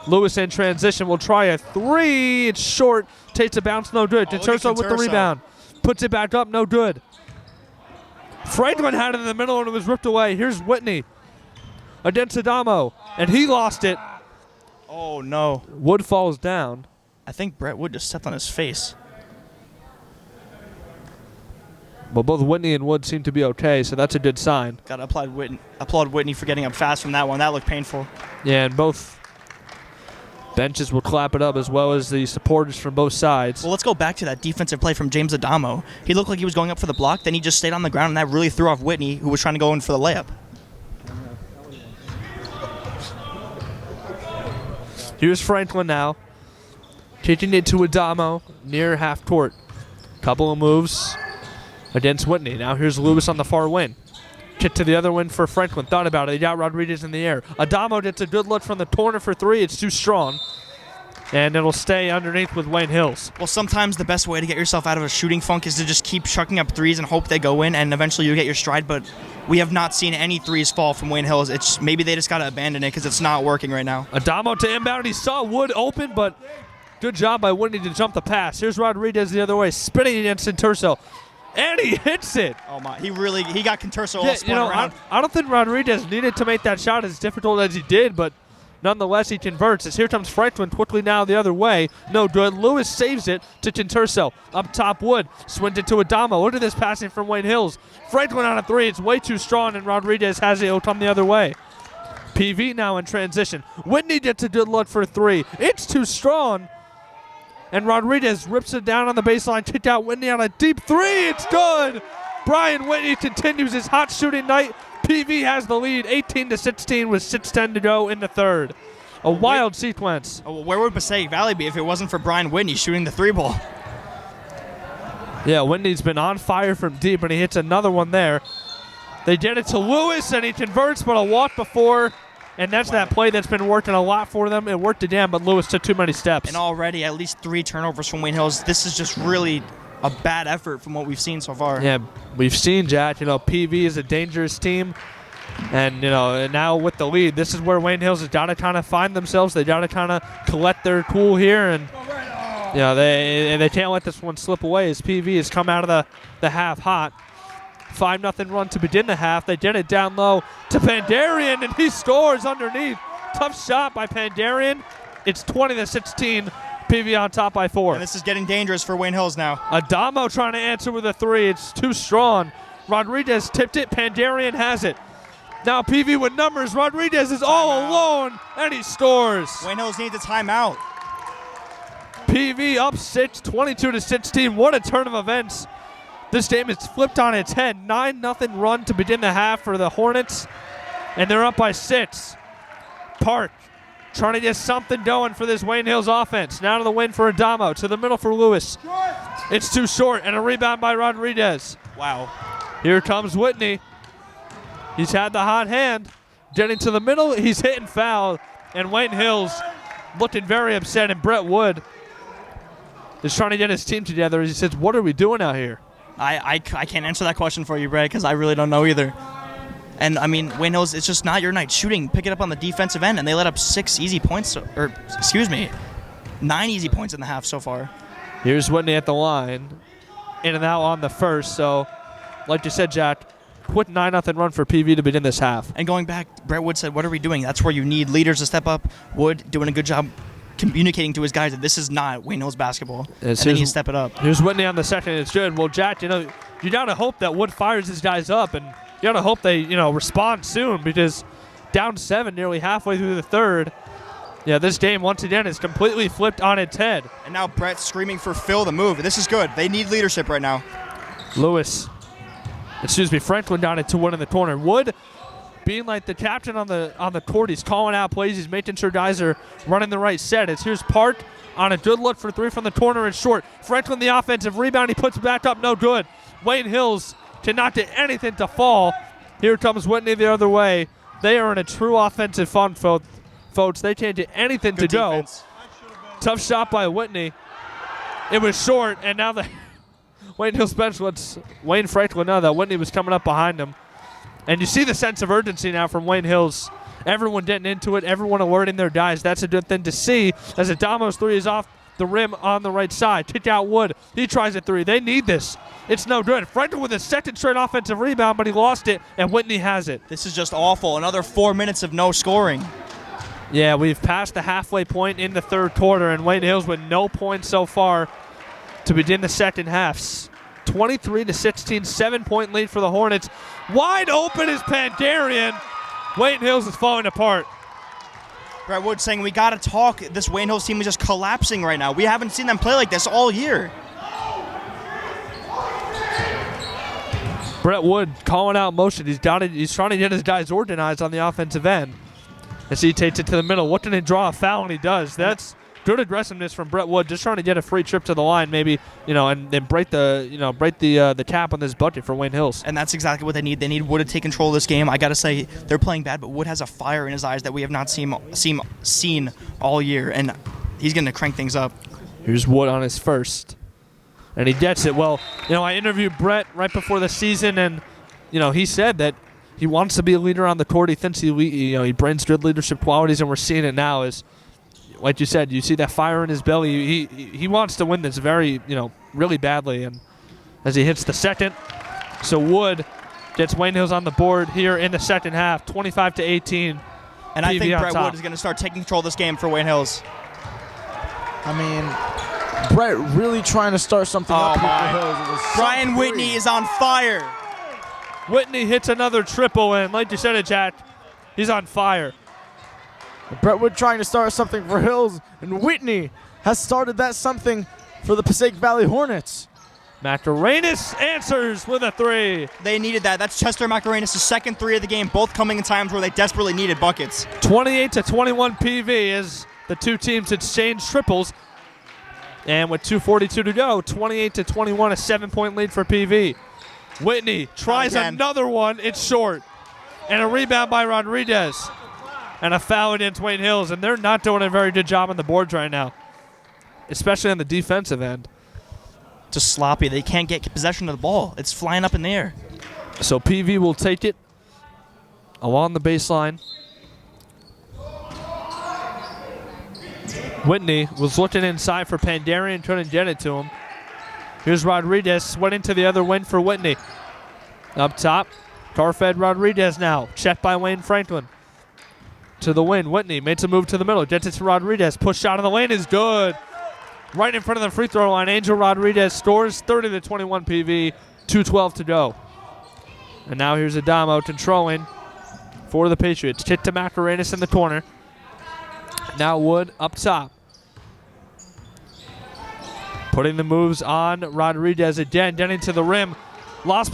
Lewis in transition will try a three. It's short. Takes a bounce, no good. Tinturso with the rebound. Puts it back up, no good. Franklin had it in the middle, and it was ripped away. Here's Whitney against Adamo, and he lost it. Oh, no. Wood falls down. I think Brett Wood just stepped on his face. But both Whitney and Wood seem to be okay, so that's a good sign. Got to applaud Whitney for getting up fast from that one. That looked painful. Yeah, and both benches will clap it up as well as the supporters from both sides. Well, let's go back to that defensive play from James Adamo. He looked like he was going up for the block, then he just stayed on the ground, and that really threw off Whitney, who was trying to go in for the layup. Here's Franklin now, kicking it to Adamo near half court. Couple of moves against Whitney. Now here's Lewis on the far wing. Kick to the other wing for Franklin. Thought about it. He got Rodriguez in the air. Adamo gets a good look from the corner for three. It's too strong. And it'll stay underneath with Wayne Hills. Well, sometimes the best way to get yourself out of a shooting funk is to just keep chucking up threes and hope they go in, and eventually you get your stride. But we have not seen any threes fall from Wayne Hills. It's maybe they just got to abandon it because it's not working right now. Adamo to inbound. He saw Wood open, but good job by Whitney to jump the pass. Here's Rodriguez the other way, spinning against Tinturso. And he hits it. Oh my! He got Tinturso all spun around. I don't think Rodriguez needed to make that shot as difficult as he did, but nonetheless he converts. As here comes Franklin quickly now the other way. No good. Lewis saves it to Tinturso. Up top, Wood swings it to Adamo. Look at this passing from Wayne Hills. Franklin on a three. It's way too strong, and Rodriguez has it. It'll come the other way. PV now in transition. Whitney gets a good look for three. It's too strong. And Rodriguez rips it down on the baseline. Kick out Whitney on a deep three. It's good. Brian Whitney continues his hot shooting night. PV has the lead, 18-16 with 6:10 to go in the third. A wild sequence. Where would Passaic Valley be if it wasn't for Brian Whitney shooting the three ball? Yeah, Whitney's been on fire from deep, and he hits another one there. They get it to Lewis, and he converts, but a walk before. And that's that play that's been working a lot for them. It worked again, but Lewis took too many steps. And already at least 3 turnovers from Wayne Hills. This is just really a bad effort from what we've seen so far. Yeah, we've seen, Jack. PV is a dangerous team. And, now with the lead, this is where Wayne Hills has got to kind of find themselves. They got to kind of collect their cool here. And, they can't let this one slip away as PV has come out of the half hot. 5-0 run to begin the half. They get it down low to Pandarian, and he scores underneath. Tough shot by Pandarian. It's 20-16. PV on top by 4. And this is getting dangerous for Wayne Hills now. Adamo trying to answer with a three. It's too strong. Rodriguez tipped it. Pandarian has it. Now PV with numbers. Rodriguez is all alone, and he scores. Wayne Hills needs a timeout. PV up 6, 22-16. What a turn of events. This game is flipped on its head. 9-0 run to begin the half for the Hornets, and they're up by 6. Park trying to get something going for this Wayne Hills offense. Now to the win for Adamo, to the middle for Lewis. It's too short, and a rebound by Rodriguez. Wow. Here comes Whitney. He's had the hot hand. Getting to the middle, he's hitting foul, and Wayne Hills looking very upset, and Brett Wood is trying to get his team together. He says, what are we doing out here? I can't answer that question for you, Brett, because I really don't know either. And, Wayne Hills, it's just not your night shooting. Pick it up on the defensive end, and they let up 9 easy points in the half so far. Here's Whitney at the line. In and out on the first. So, like you said, Jack, quick 9-0 run for PV to begin this half. And going back, Brett Wood said, what are we doing? That's where you need leaders to step up. Wood doing a good job communicating to his guys that this is not Wayne Hills basketball, and then you step it up. Here's Whitney on the second. It's good. Well, Jack, you got to hope that Wood fires his guys up, and you got to hope they, respond soon, because down 7 nearly halfway through the third. Yeah, this game, once again, is completely flipped on its head. And now Brett's screaming for Phil to move. This is good. They need leadership right now. Franklin down at 2-1 in the corner. Wood being like the captain on the court. He's calling out plays. He's making sure guys are running the right set. Here's Park on a good look for three from the corner and short. Franklin the offensive rebound. He puts it back up. No good. Wayne Hills cannot get anything to fall. Here comes Whitney the other way. They are in a true offensive fun, folks. They can't get anything Good to defense. go. Tough shot by Whitney. It was short, and now the Wayne Hills bench lets Wayne Franklin know that Whitney was coming up behind him. And you see the sense of urgency now from Wayne Hills. Everyone getting into it, everyone alerting their guys. That's a good thing to see as Adamo's three is off the rim on the right side. Kick out Wood. He tries a three. They need this. It's no good. Franklin with a second straight offensive rebound, but he lost it, and Whitney has it. This is just awful. Another 4 minutes of no scoring. Yeah, we've passed the halfway point in the third quarter, and Wayne Hills with no points so far to begin the second half. 23-16, 7-point lead for the Hornets. Wide open is Pandarian. Wayne Hills is falling apart. Brett Wood saying we got to talk. This Wayne Hills team is just collapsing right now. We haven't seen them play like this all year. Brett Wood calling out motion. He's trying to get his guys organized on the offensive end. As he takes it to the middle, looking to draw a foul, and he does. That's good aggressiveness from Brett Wood, just trying to get a free trip to the line, maybe, and then break the cap on this bucket for Wayne Hills. And that's exactly what they need. They need Wood to take control of this game. I got to say, they're playing bad, but Wood has a fire in his eyes that we have not seen all year, and he's going to crank things up. Here's Wood on his first, and he gets it. Well, I interviewed Brett right before the season, and he said that he wants to be a leader on the court. He thinks he brings good leadership qualities, and we're seeing it now. Is like you said, you see that fire in his belly. He wants to win this very, really badly. And as he hits the second, so Wood gets Wayne Hills on the board here in the second half, 25-18. And I think Brett Wood is going to start taking control of this game for Wayne Hills. I mean, Brett really trying to start something up here for Hills. Brian Whitney is on fire. Whitney hits another triple, and like you said it, Jack, he's on fire. Brett Wood trying to start something for Hills, and Whitney has started that something for the Passaic Valley Hornets. Macarenas answers with a three. They needed that. That's Chester Macarenas' second three of the game, both coming in times where they desperately needed buckets. 28-21 PV as the two teams exchange triples. And with 2:42 to go, 28-21, a 7-point lead for PV. Whitney tries another one. It's short. And a rebound by Rodriguez. And a foul against Wayne Hills. And they're not doing a very good job on the boards right now, especially on the defensive end. Just sloppy. They can't get possession of the ball. It's flying up in the air. So PV will take it along the baseline. Whitney was looking inside for Pandarian, couldn't get it to him. Here's Rodriguez, went into the other wing for Whitney. Up top, Carfed Rodriguez now, checked by Wayne Franklin. To the wing, Whitney makes a move to the middle, gets it to Rodriguez, push shot in the lane is good. Right in front of the free throw line, Angel Rodriguez scores 30-21 PV, 2:12 to go. And now here's Adamo controlling for the Patriots. Kick to Macarenas in the corner. Now Wood up top. Putting the moves on Rodriguez again, getting to the rim. Lost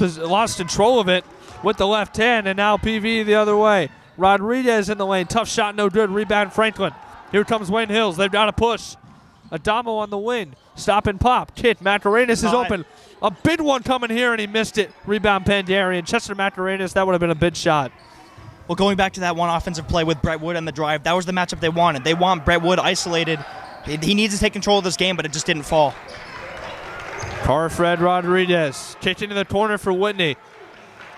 control of it with the left hand, and now PV the other way. Rodriguez in the lane. Tough shot, no good. Rebound Franklin. Here comes Wayne Hills. They've got to push. Adamo on the wing. Stop and pop. Kick. Macarenas is open. A big one coming here, and he missed it. Rebound Pandarian. Chester Macarenas, that would have been a big shot. Well, going back to that one offensive play with Brett Wood on the drive, that was the matchup they wanted. They want Brett Wood isolated. He needs to take control of this game, but it just didn't fall. Carfred Rodriguez kicking to the corner for Whitney.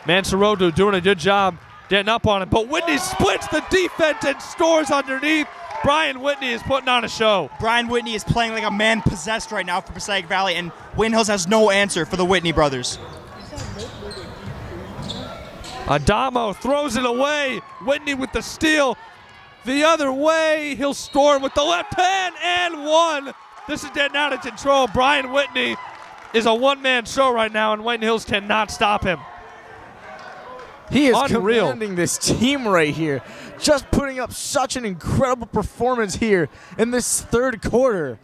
Mansarodo doing a good job getting up on it, but Whitney splits the defense and scores underneath. Brian Whitney is putting on a show. Brian Whitney is playing like a man possessed right now for Passaic Valley, and Wayne Hills has no answer for the Whitney brothers. Adamo throws it away. Whitney with the steal. The other way, he'll score with the left hand and one. This is getting out of control. Brian Whitney is a one-man show right now, and Wayne Hills cannot stop him. He is unreal. Commanding this team right here. Just putting up such an incredible performance here in this third quarter.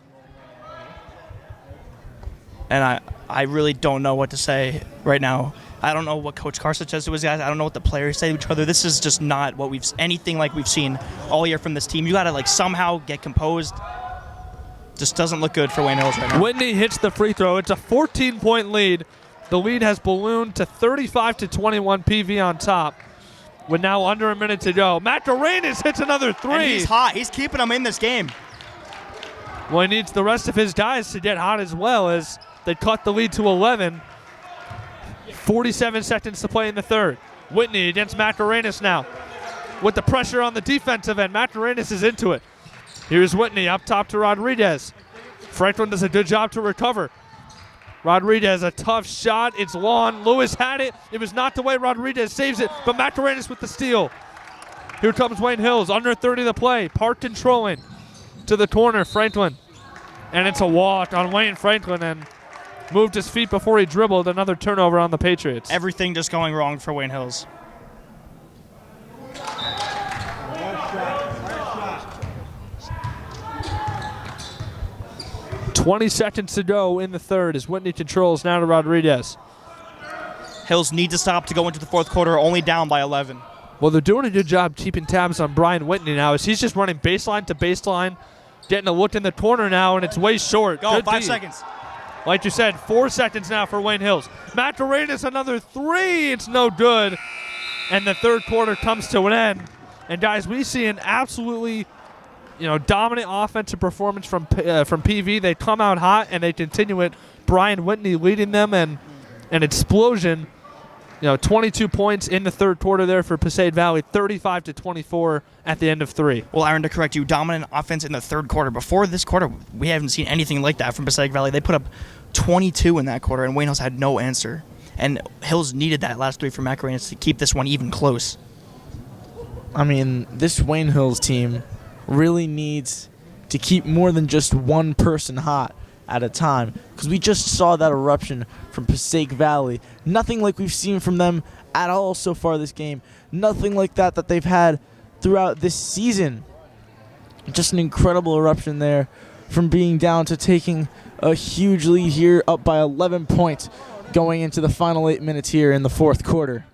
And I really don't know what to say right now. I don't know what Coach Karsic says to his guys. I don't know what the players say to each other. This is just not what anything like we've seen all year from this team. You got to somehow get composed. Just doesn't look good for Wayne Hills right now. Whitney hits the free throw. It's a 14-point lead. The lead has ballooned to 35-21. PV on top. With now under a minute to go. Matt Dorenis hits another three. And he's hot. He's keeping them in this game. Well, he needs the rest of his guys to get hot as well as they cut the lead to 11. 47 seconds to play in the third. Whitney against Matt Dorenis now. With the pressure on the defensive end, Matt Dorenis is into it. Here's Whitney up top to Rodriguez. Franklin does a good job to recover. Rodriguez, a tough shot. It's long. Lewis had it. It was knocked away. Rodriguez saves it, but Matt Dorenis with the steal. Here comes Wayne Hills, under 30 to play. Park controlling to the corner, Franklin. And it's a walk on Wayne Franklin, and moved his feet before he dribbled. Another turnover on the Patriots. Everything just going wrong for Wayne Hills. 20 seconds to go in the third as Whitney controls now to Rodriguez. Hills need to stop to go into the fourth quarter, only down by 11. Well, they're doing a good job keeping tabs on Brian Whitney now as he's just running baseline to baseline, getting a look in the corner now, and it's way short. Go, Good 5 D. seconds. Like you said, 4 seconds now for Wayne Hills. Matt Dorenis, another three. It's no good. And the third quarter comes to an end. And, guys, we see an absolutely dominant offensive performance from PV. They come out hot, and they continue it. Brian Whitney leading them, and an explosion. 22 points in the third quarter there for Passaic Valley, 35-24 at the end of 3. Well, Aaron, to correct you, dominant offense in the third quarter. Before this quarter, we haven't seen anything like that from Passaic Valley. They put up 22 in that quarter, and Wayne Hills had no answer. And Hills needed that last three from Macarena to keep this one even close. I mean, this Wayne Hills team really needs to keep more than just one person hot at a time, because we just saw that eruption from Passaic Valley. Nothing like we've seen from them at all so far this game. Nothing like that they've had throughout this season. Just an incredible eruption there, from being down to taking a huge lead here, up by 11 points going into the final 8 minutes here in the fourth quarter.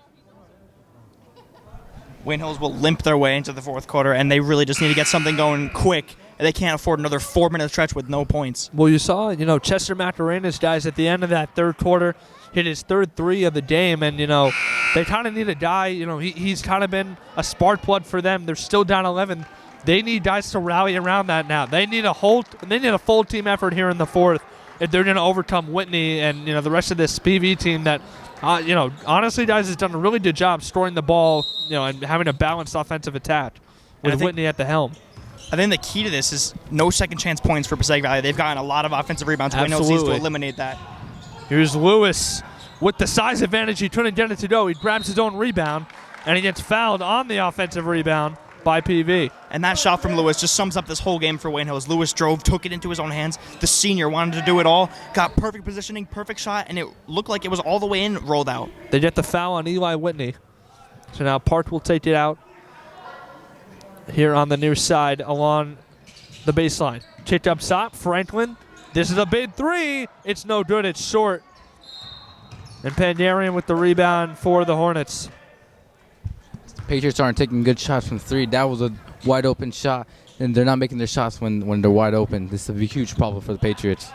Wayne Hills will limp their way into the fourth quarter, and they really just need to get something going quick. They can't afford another 4-minute stretch with no points. Well, you saw, Chester Macarena's guys at the end of that third quarter hit his third three of the game, and, they kind of need a guy. He's kind of been a spark plug for them. They're still down 11. They need guys to rally around that now. They need a full team effort here in the fourth if they're going to overcome Whitney and, the rest of this PV team that, honestly, guys, has done a really good job scoring the ball, and having a balanced offensive attack with Whitney at the helm. I think the key to this is no second chance points for Passaic Valley. They've gotten a lot of offensive rebounds. Wayne Hills needs to eliminate that. Here's Lewis with the size advantage. He couldn't get it to go. He grabs his own rebound, and he gets fouled on the offensive rebound by PV. And that shot from Lewis just sums up this whole game for Wayne Hills. Lewis drove, took it into his own hands. The senior wanted to do it all. Got perfect positioning, perfect shot, and it looked like it was all the way in, rolled out. They get the foul on Eli Whitney. So now Park will take it out here on the near side along the baseline. Kicked up top, Franklin. This is a big three. It's no good. It's short. And Pandarian with the rebound for the Hornets. The Patriots aren't taking good shots from three. That was a wide open shot, and they're not making their shots when they're wide open. This is a huge problem for the Patriots.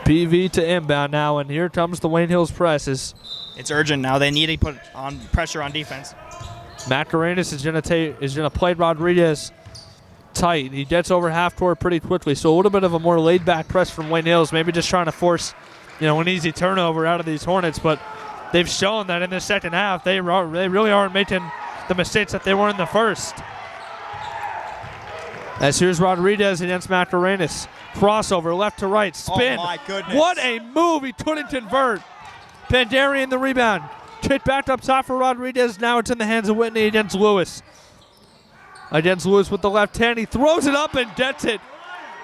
PV to inbound now, and here comes the Wayne Hills presses. It's urgent now. They need to put on pressure on defense. Macarenas is gonna play Rodriguez tight. He gets over half court pretty quickly, so a little bit of a more laid back press from Wayne Hills, maybe just trying to force an easy turnover out of these Hornets, but they've shown that in the second half they really aren't making the mistakes that they were in the first. As here's Rodriguez against Macarenas. Crossover, left to right, spin. Oh my goodness. What a move, he couldn't convert. Pandarian the rebound. Kick back up top for Rodriguez. Now it's in the hands of Whitney against Lewis. Against Lewis with the left hand. He throws it up and gets it.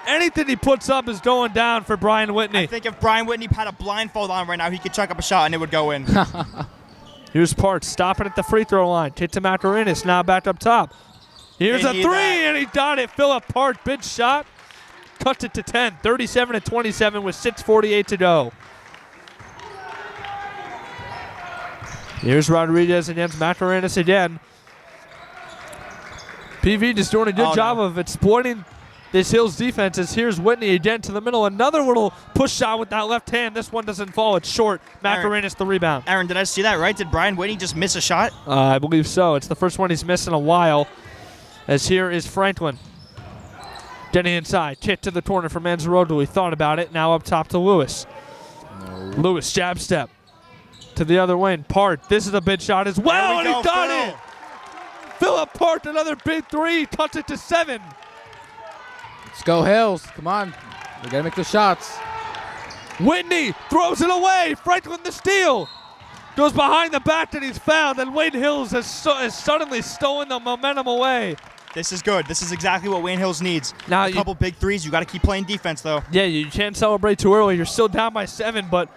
Anything he puts up is going down for Brian Whitney. I think if Brian Whitney had a blindfold on right now, he could chuck up a shot and it would go in. Here's Parks stopping at the free throw line. Kick to Macarenas. Now back up top. Here's a three, and he got it. Philip Park, big shot. cuts it to 10, 37-27 with 6:48 to go. Here's Rodriguez against Macarenas again. PV just doing a good job of exploiting this Hills defense. As here's Whitney again to the middle. Another little push shot with that left hand. This one doesn't fall. It's short. Macarenas the rebound. Aaron, did I see that right? Did Brian Whitney just miss a shot? I believe so. It's the first one he's missed in a while. As here is Franklin. Getting inside. Kick to the corner for Manzarodo. He thought about it. Now up top to Lewis. Lewis jab step. To the other wing. Part. This is a big shot as well. And he got it. Philip Part, another big three. Cuts it to 7. Let's go Hills. Come on. We got to make the shots. Whitney throws it away. Franklin the steal. Goes behind the back and he's fouled. And Wayne Hills has suddenly stolen the momentum away. This is good. This is exactly what Wayne Hills needs. Now a couple big threes. You got to keep playing defense, though. Yeah, you can't celebrate too early. You're still down by 7, but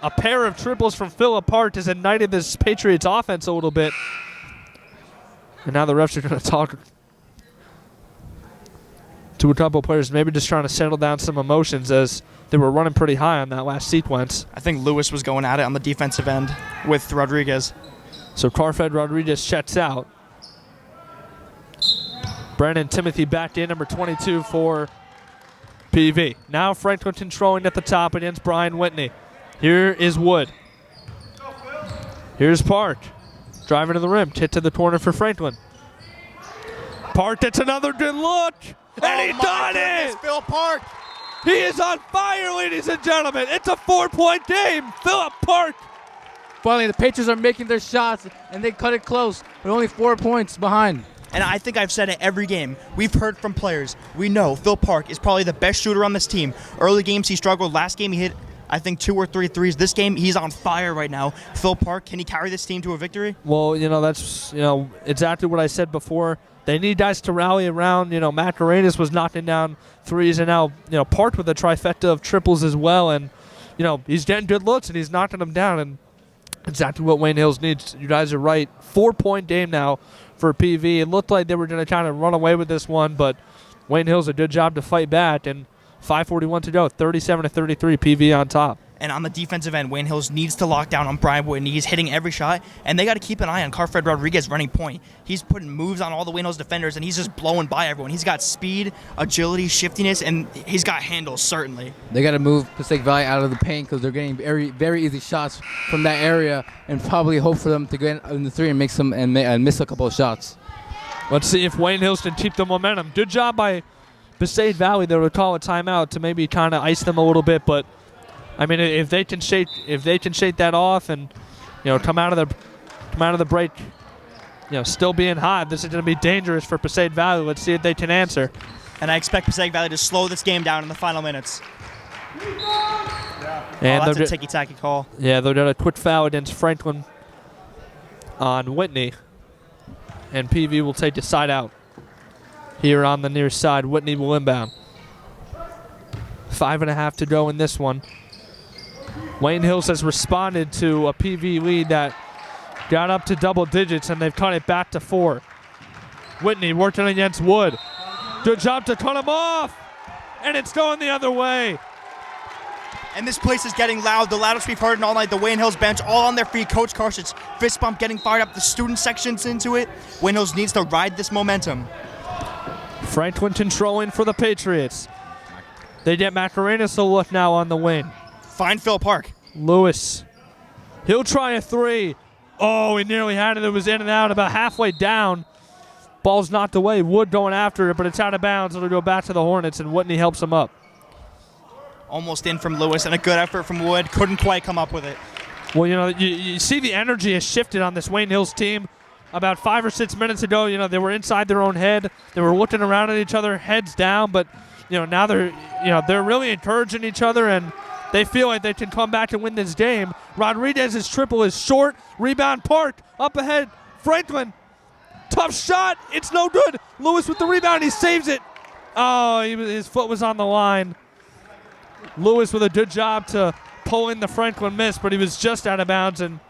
a pair of triples from Philip Hart has ignited this Patriots offense a little bit. And now the refs are going to talk to a couple players, maybe just trying to settle down some emotions as they were running pretty high on that last sequence. I think Lewis was going at it on the defensive end with Rodriguez. So Carfed Rodriguez checks out. Brandon Timothy back in, number 22 for PV. Now Franklin controlling at the top against Brian Whitney. Here is Wood. Here's Park. Driving to the rim. Hit to the corner for Franklin. Park gets another good look. And he got it! Phil Park. He is on fire, ladies and gentlemen. It's a 4-point game. Philip Park. Finally, the Patriots are making their shots, and they cut it close. We're only 4 points behind. And I think I've said it every game. We've heard from players. We know Phil Park is probably the best shooter on this team. Early games he struggled. Last game he hit, I think, 2 or 3 threes. This game he's on fire right now. Phil Park, can he carry this team to a victory? Well, that's exactly what I said before. They need guys to rally around. Macarenas was knocking down threes, and now Park with a trifecta of triples as well. And he's getting good looks and he's knocking them down. And exactly what Wayne Hills needs. You guys are right. 4-point game now for PV. It looked like they were going to kind of run away with this one, but Wayne Hills a good job to fight back, and 5:41 to go, 37-33, PV on top. And on the defensive end, Wayne Hills needs to lock down on Brian Whitney. He's hitting every shot, and they got to keep an eye on Carfred Rodriguez running point. He's putting moves on all the Wayne Hills defenders, and he's just blowing by everyone. He's got speed, agility, shiftiness, and he's got handles, certainly. They got to move Passaic Valley out of the paint because they're getting very, very easy shots from that area, and probably hope for them to get in the 3 and make some and miss a couple of shots. Let's see if Wayne Hills can keep the momentum. Good job by Passaic Valley. They would call a timeout to maybe kind of ice them a little bit, but I mean, if they can shake that off and come out of the break, still being hot, this is going to be dangerous for Passaic Valley. Let's see if they can answer. And I expect Passaic Valley to slow this game down in the final minutes. And that's a ticky-tacky call. Yeah, they're doing a quick foul against Franklin on Whitney, and PV will take the side out here on the near side. Whitney will inbound. 5.5 to go in this one. Wayne Hills has responded to a PV lead that got up to double digits, and they've cut it back to 4. Whitney working against Wood. Good job to cut him off, and it's going the other way. And this place is getting loud, the loudest we've heard in all night. The Wayne Hills bench all on their feet. Coach Karsh's fist bump getting fired up. The student section's into it. Wayne Hills needs to ride this momentum. Franklin controlling for the Patriots. They get Macarenas a look now on the wing. Find Phil Park. Lewis. He'll try a 3. Oh, he nearly had it. It was in and out about halfway down. Ball's knocked away. Wood going after it, but it's out of bounds. It'll go back to the Hornets, and Whitney helps him up. Almost in from Lewis, and a good effort from Wood. Couldn't quite come up with it. Well, you see the energy has shifted on this Wayne Hills team. About 5 or 6 minutes ago, they were inside their own head. They were looking around at each other, heads down, but now they're really encouraging each other, and they feel like they can come back and win this game. Rodriguez's triple is short. Rebound Park. Up ahead. Franklin. Tough shot. It's no good. Lewis with the rebound. He saves it. Oh, his foot was on the line. Lewis with a good job to pull in the Franklin miss, but he was just out of bounds, and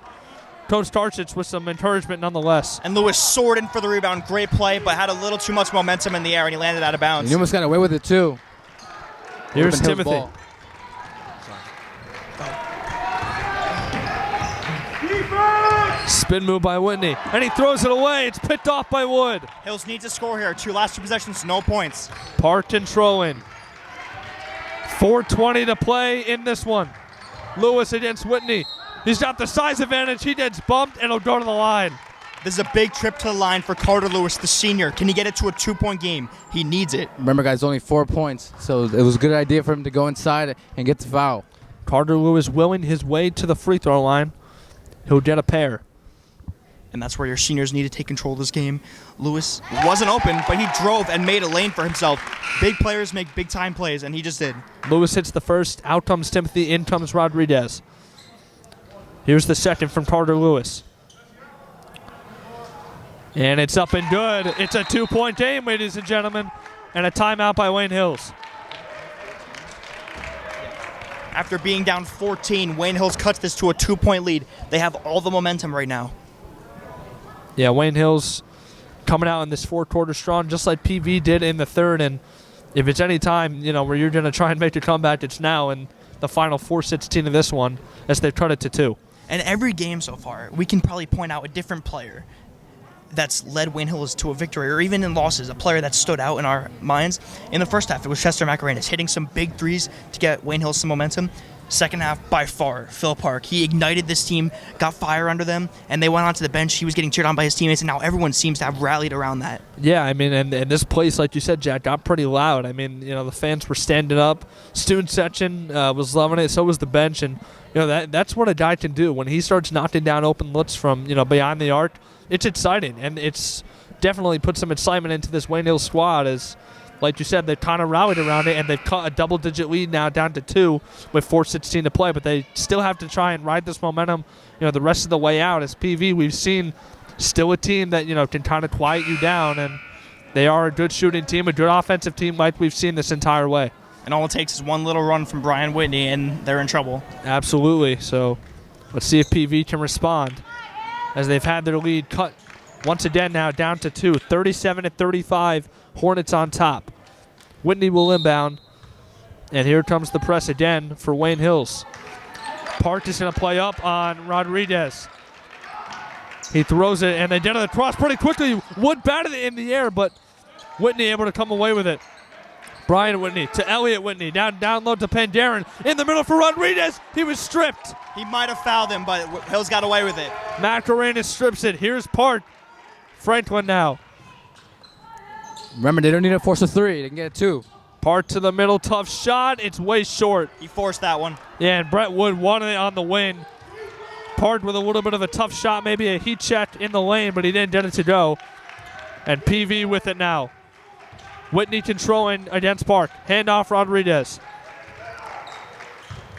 Coach Tarchich with some encouragement nonetheless. And Lewis soared in for the rebound. Great play, but had a little too much momentum in the air, and he landed out of bounds. He almost got away with it, too. Here's Hill's Timothy. ball. Spin move by Whitney, and he throws it away. It's picked off by Wood. Hills needs to score here. Last two possessions, no points. Park controlling. 4:20 to play in this one. Lewis against Whitney. He's got the size advantage. He gets bumped, and he'll go to the line. This is a big trip to the line for Carter Lewis, the senior. Can he get it to a 2-point game? He needs it. Remember, guys, only 4 points, so it was a good idea for him to go inside and get the foul. Carter Lewis willing his way to the free throw line. He'll get a pair. And that's where your seniors need to take control of this game. Lewis wasn't open, but he drove and made a lane for himself. Big players make big-time plays, and he just did. Lewis hits the first. Out comes Timothy. In comes Rodriguez. Here's the second from Carter Lewis. And it's up and good. It's a 2-point game, ladies and gentlemen. And a timeout by Wayne Hills. After being down 14, Wayne Hills cuts this to a 2-point lead. They have all the momentum right now. Yeah, Wayne Hills coming out in this fourth quarter strong, just like PV did in the third. And if it's any time, where you're going to try and make a comeback, it's now in the final 4:16 of this one, as they've cut it to 2. And every game so far, we can probably point out a different player that's led Wayne Hills to a victory, or even in losses, a player that stood out in our minds. In the first half, it was Chester Macarenas hitting some big threes to get Wayne Hills some momentum. Second half, by far, Phil Park. He ignited this team, got fire under them, and they went onto the bench. He was getting cheered on by his teammates, and now everyone seems to have rallied around that. Yeah, and this place, like you said, Jack, got pretty loud. The fans were standing up. Student section was loving it. So was the bench, and that's what a guy can do when he starts knocking down open looks from beyond the arc. It's exciting, and it's definitely put some excitement into this Wayne Hills squad. As, like you said, they've kind of rallied around it, and they've cut a double-digit lead now down to 2 with 4:16 to play. But they still have to try and ride this momentum, the rest of the way out. As PV, we've seen still a team that can kind of quiet you down, and they are a good shooting team, a good offensive team, like we've seen this entire way. And all it takes is one little run from Brian Whitney, and they're in trouble. Absolutely. So let's see if PV can respond, as they've had their lead cut once again now down to 2. 37-35, Hornets on top. Whitney will inbound, and here comes the press again for Wayne Hills. Park is going to play up on Rodriguez. He throws it, and they get it across pretty quickly. Wood batted it in the air, but Whitney able to come away with it. Brian Whitney to Elliott Whitney. Down low to Pandaren. In the middle for Rodriguez. He was stripped. He might have fouled him, but Hills got away with it. Macarenas strips it. Here's Park. Franklin now. Remember, they don't need to force a 3. They can get a 2. Park to the middle. Tough shot. It's way short. He forced that one. Yeah, and Brett Wood wanted it on the wing. Park with a little bit of a tough shot, maybe a heat check in the lane, but he didn't get it to go. And PV with it now. Whitney controlling against Park. Handoff Rodriguez.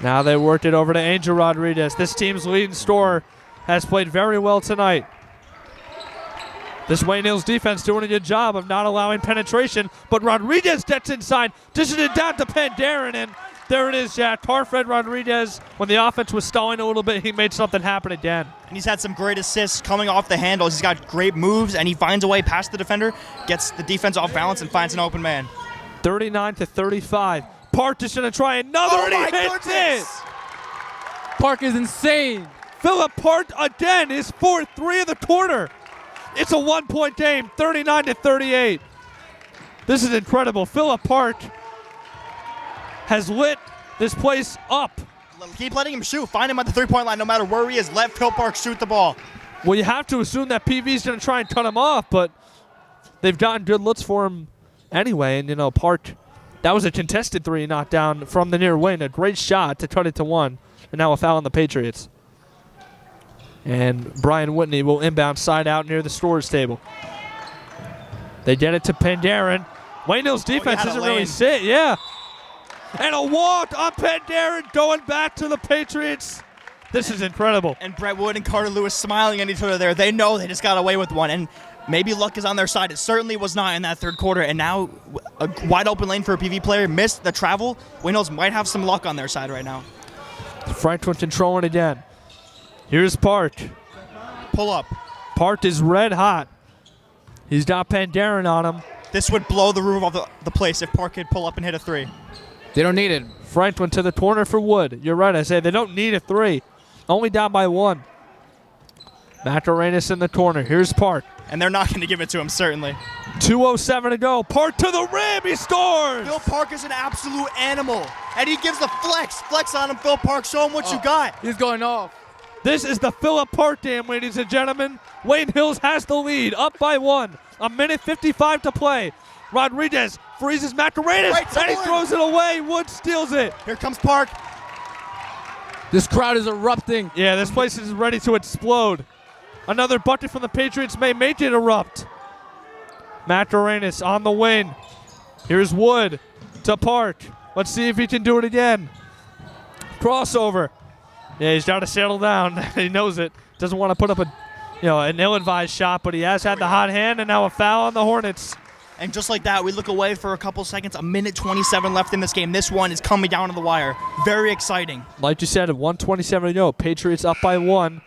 Now they worked it over to Angel Rodriguez. This team's leading scorer has played very well tonight. This Wayne Hills defense doing a good job of not allowing penetration, but Rodriguez gets inside, dishes it down to Pandaren, and there it is, Jack. Tarfred Rodriguez, when the offense was stalling a little bit, he made something happen again. And he's had some great assists coming off the handles. He's got great moves, and he finds a way past the defender, gets the defense off balance, and finds an open man. 39-35. Park is going to try another, and he hits it. Park is insane. Philip Park again, his 4th 3 of the quarter. It's a 1-point game, 39-38. This is incredible. Philip Park has lit this place up. Keep letting him shoot. Find him at the 3-point line no matter where he is. Let Phil Park shoot the ball. Well, you have to assume that PV's going to try and cut him off, but they've gotten good looks for him anyway. And, Park, that was a contested 3 knocked down from the near wing. A great shot to cut it to 1. And now a foul on the Patriots. And Brian Whitney will inbound side out near the storage table. They get it to Pandaren. Wayne Hills' defense isn't really sit. Yeah. And a walk on Pandaren going back to the Patriots. This is incredible. And Brett Wood and Carter Lewis smiling at each other there. They know they just got away with one. And maybe luck is on their side. It certainly was not in that third quarter. And now a wide open lane for a PV player. Missed the travel. Wayne Hills might have some luck on their side right now. Franklin controlling again. Here's Park. Pull up. Park is red hot. He's got Pandaren on him. This would blow the roof off the place if Park could pull up and hit a 3. They don't need it. Franklin to the corner for Wood. You're right, I say they don't need a 3. Only down by 1. Macarenas in the corner. Here's Park. And they're not going to give it to him, certainly. 2:07 to go. Park to the rim. He scores. Phil Park is an absolute animal. And he gives the flex. Flex on him, Phil Park. Show him what you got. He's going off. This is the Phillip Park game, ladies and gentlemen. Wayne Hills has the lead, up by 1. 1:55 to play. Rodriguez freezes Macarenas, Right and he to throws it away. Wood steals it. Here comes Park. This crowd is erupting. Yeah, this place is ready to explode. Another bucket from the Patriots may make it erupt. Macarenas on the wing. Here's Wood to Park. Let's see if he can do it again. Crossover. Yeah, he's got to settle down. He knows it. Doesn't want to put up an ill-advised shot, but he has had the hot hand, and now a foul on the Hornets. And just like that, we look away for a couple seconds. 1:27 left in this game. This one is coming down to the wire. Very exciting. Like you said, at 1:27 to go. Patriots up by 1.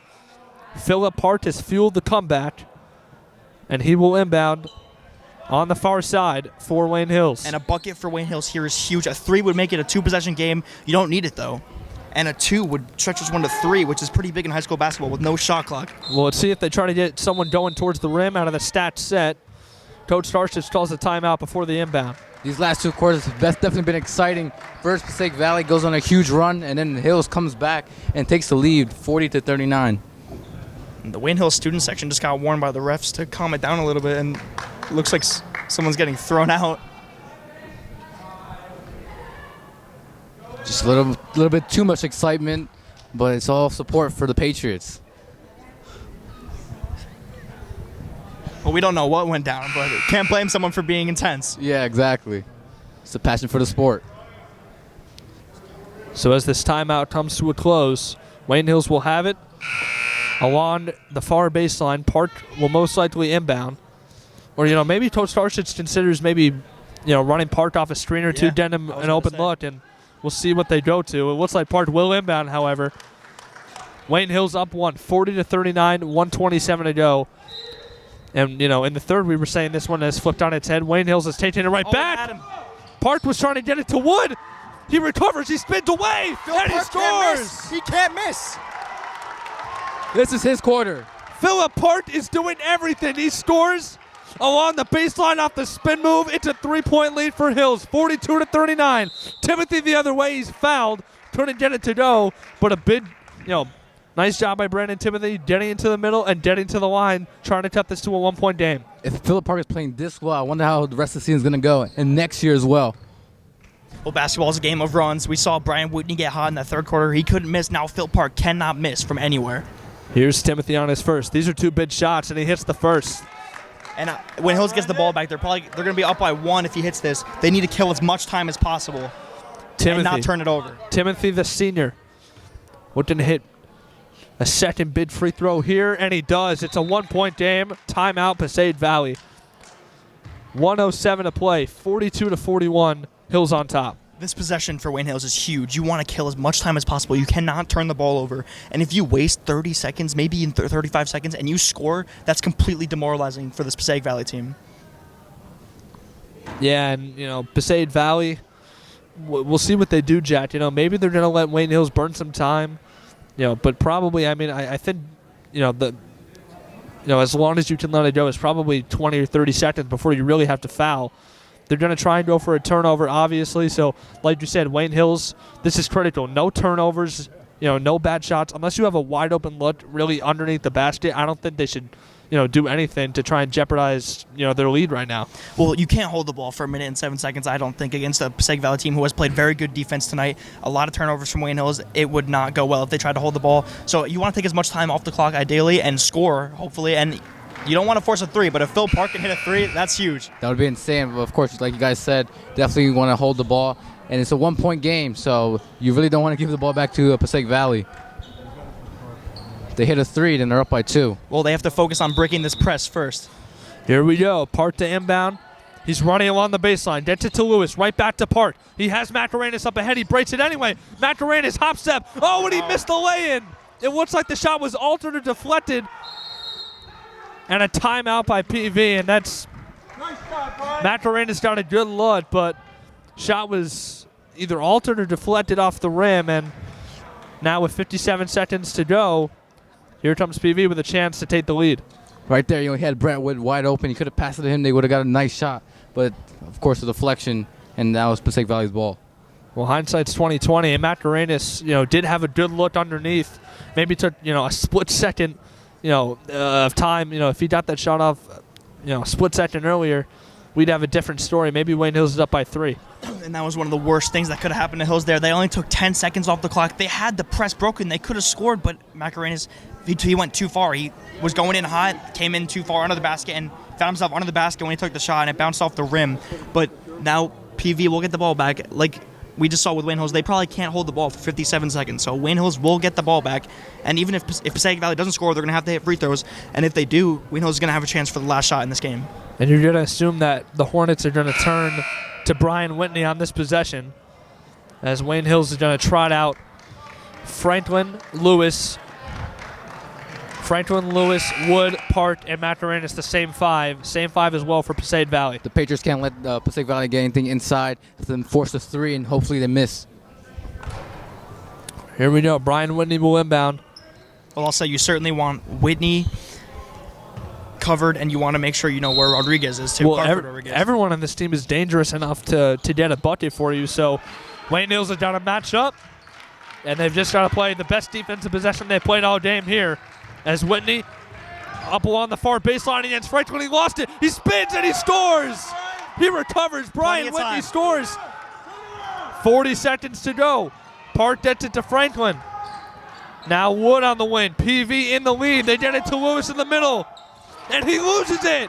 Phillip Park has fueled the comeback, and he will inbound on the far side for Wayne Hills. And a bucket for Wayne Hills here is huge. A 3 would make it a 2-possession game. You don't need it, though. And a 2 would stretch this one to 3, which is pretty big in high school basketball with no shot clock. Well, let's see if they try to get someone going towards the rim out of the stat set. Coach Starship calls a timeout before the inbound. These last 2 quarters have definitely been exciting. First, Passaic Valley goes on a huge run, and then Hills comes back and takes the lead, 40-39. And the Wayne Hills student section just got warned by the refs to calm it down a little bit, and it looks like someone's getting thrown out. Just a little bit too much excitement, but it's all support for the Patriots. Well, we don't know what went down, but can't blame someone for being intense. Yeah, exactly. It's a passion for the sport. So as this timeout comes to a close, Wayne Hills will have it along the far baseline. Park will most likely inbound. Or, maybe Coach Starship considers running Park off a screen or two, getting him an open look, and we'll see what they go to. It looks like Park will inbound, however. Wayne Hills up 1, 40-39, 1:27 to go. And, in the third, we were saying this one has flipped on its head. Wayne Hills is taking it right back. Park was trying to get it to Wood. He recovers. He spins away. And he scores. He can't miss. This is his quarter. Phillip Park is doing everything. He scores along the baseline off the spin move. It's a 3-point lead for Hills, 42-39. Timothy the other way. He's fouled. Couldn't get it to go. But a big, nice job by Brandon Timothy getting into the middle and getting to the line, trying to cut this to a 1-point game. If Phillip Park is playing this well, I wonder how the rest of the season is going to go, and next year as well. Well, basketball is a game of runs. We saw Brian Whitney get hot in that third quarter. He couldn't miss. Now Phil Park cannot miss from anywhere. Here's Timothy on his first. These are 2 big shots, and he hits the first. And when Hills gets the ball back, they're going to be up by 1 if he hits this. They need to kill as much time as possible and not turn it over. Timothy the senior looking to hit a second bid free throw here, and he does. It's a 1-point game. Timeout, Passaic Valley. 1:07 to play, 42-41. Hills on top. This possession for Wayne Hills is huge. You want to kill as much time as possible. You cannot turn the ball over. And if you waste 30 seconds, maybe in 35 seconds, and you score, that's completely demoralizing for this Passaic Valley team. Yeah, and, Passaic Valley, we'll see what they do, Jack. Maybe they're going to let Wayne Hills burn some time. But probably, I think, as long as you can let it go, it's probably 20 or 30 seconds before you really have to foul. They're going to try and go for a turnover, obviously. So, like you said, Wayne Hills, this is critical. No turnovers, no bad shots. Unless you have a wide open look really underneath the basket, I don't think they should, do anything to try and jeopardize, their lead right now. Well, you can't hold the ball for 1 minute and 7 seconds, I don't think, against a Passaic Valley team who has played very good defense tonight. A lot of turnovers from Wayne Hills. It would not go well if they tried to hold the ball. So you want to take as much time off the clock, ideally, and score, hopefully. And you don't want to force a 3, but if Phil Park can hit a 3, that's huge. That would be insane. But of course, like you guys said, definitely want to hold the ball. And it's a 1-point game, so you really don't want to give the ball back to Passaic Valley. If they hit a 3, then they're up by 2. Well, they have to focus on breaking this press first. Here we go. Park to inbound. He's running along the baseline. Gets it to Lewis. Right back to Park. He has Macarenas up ahead. He breaks it anyway. Macarenas hop step. Oh, and he missed the lay-in. It looks like the shot was altered or deflected. And a timeout by PV, and that's Macarenas got a good look, but shot was either altered or deflected off the rim. And now with 57 seconds to go, here comes PV with a chance to take the lead. Right there, he had Brentwood wide open. He could have passed it to him. They would have got a nice shot. But, of course, the deflection, and that was Passaic Valley's ball. Well, hindsight's 20/20, and Macarenas, did have a good look underneath. Maybe took, a split second, of time. If he got that shot off, a split second earlier, we'd have a different story. Maybe Wayne Hills is up by 3. And that was one of the worst things that could have happened to Hills there. They only took 10 seconds off the clock. They had the press broken. They could have scored, but Macarenas, he went too far. He was going in hot, came in too far under the basket, and found himself under the basket when he took the shot, and it bounced off the rim. But now PV will get the ball back. Like we just saw with Wayne Hills, they probably can't hold the ball for 57 seconds. So Wayne Hills will get the ball back. And even if Passaic Valley doesn't score, they're going to have to hit free throws. And if they do, Wayne Hills is going to have a chance for the last shot in this game. And you're going to assume that the Hornets are going to turn to Brian Whitney on this possession, as Wayne Hills is going to trot out Franklin, Lewis, Wood, Park, and Macarenas, the same 5. Same 5 as well for Passaic Valley. The Patriots can't let Passaic Valley get anything inside. Then force a 3, and hopefully they miss. Here we go. Brian Whitney will inbound. Well, I'll say you certainly want Whitney covered, and you want to make sure you know where Rodriguez is too. Well, everyone on this team is dangerous enough to get a bucket for you. So Wayne Hills has got to match up, and they've just got to play the best defensive possession they've played all game here. As Whitney up along the far baseline against Franklin, he lost it. He spins and he scores. He recovers. Brian Whitney scores. 40 seconds to go. Park gets it to Franklin. Now Wood on the win. PV in the lead. They get it to Lewis in the middle, and he loses it.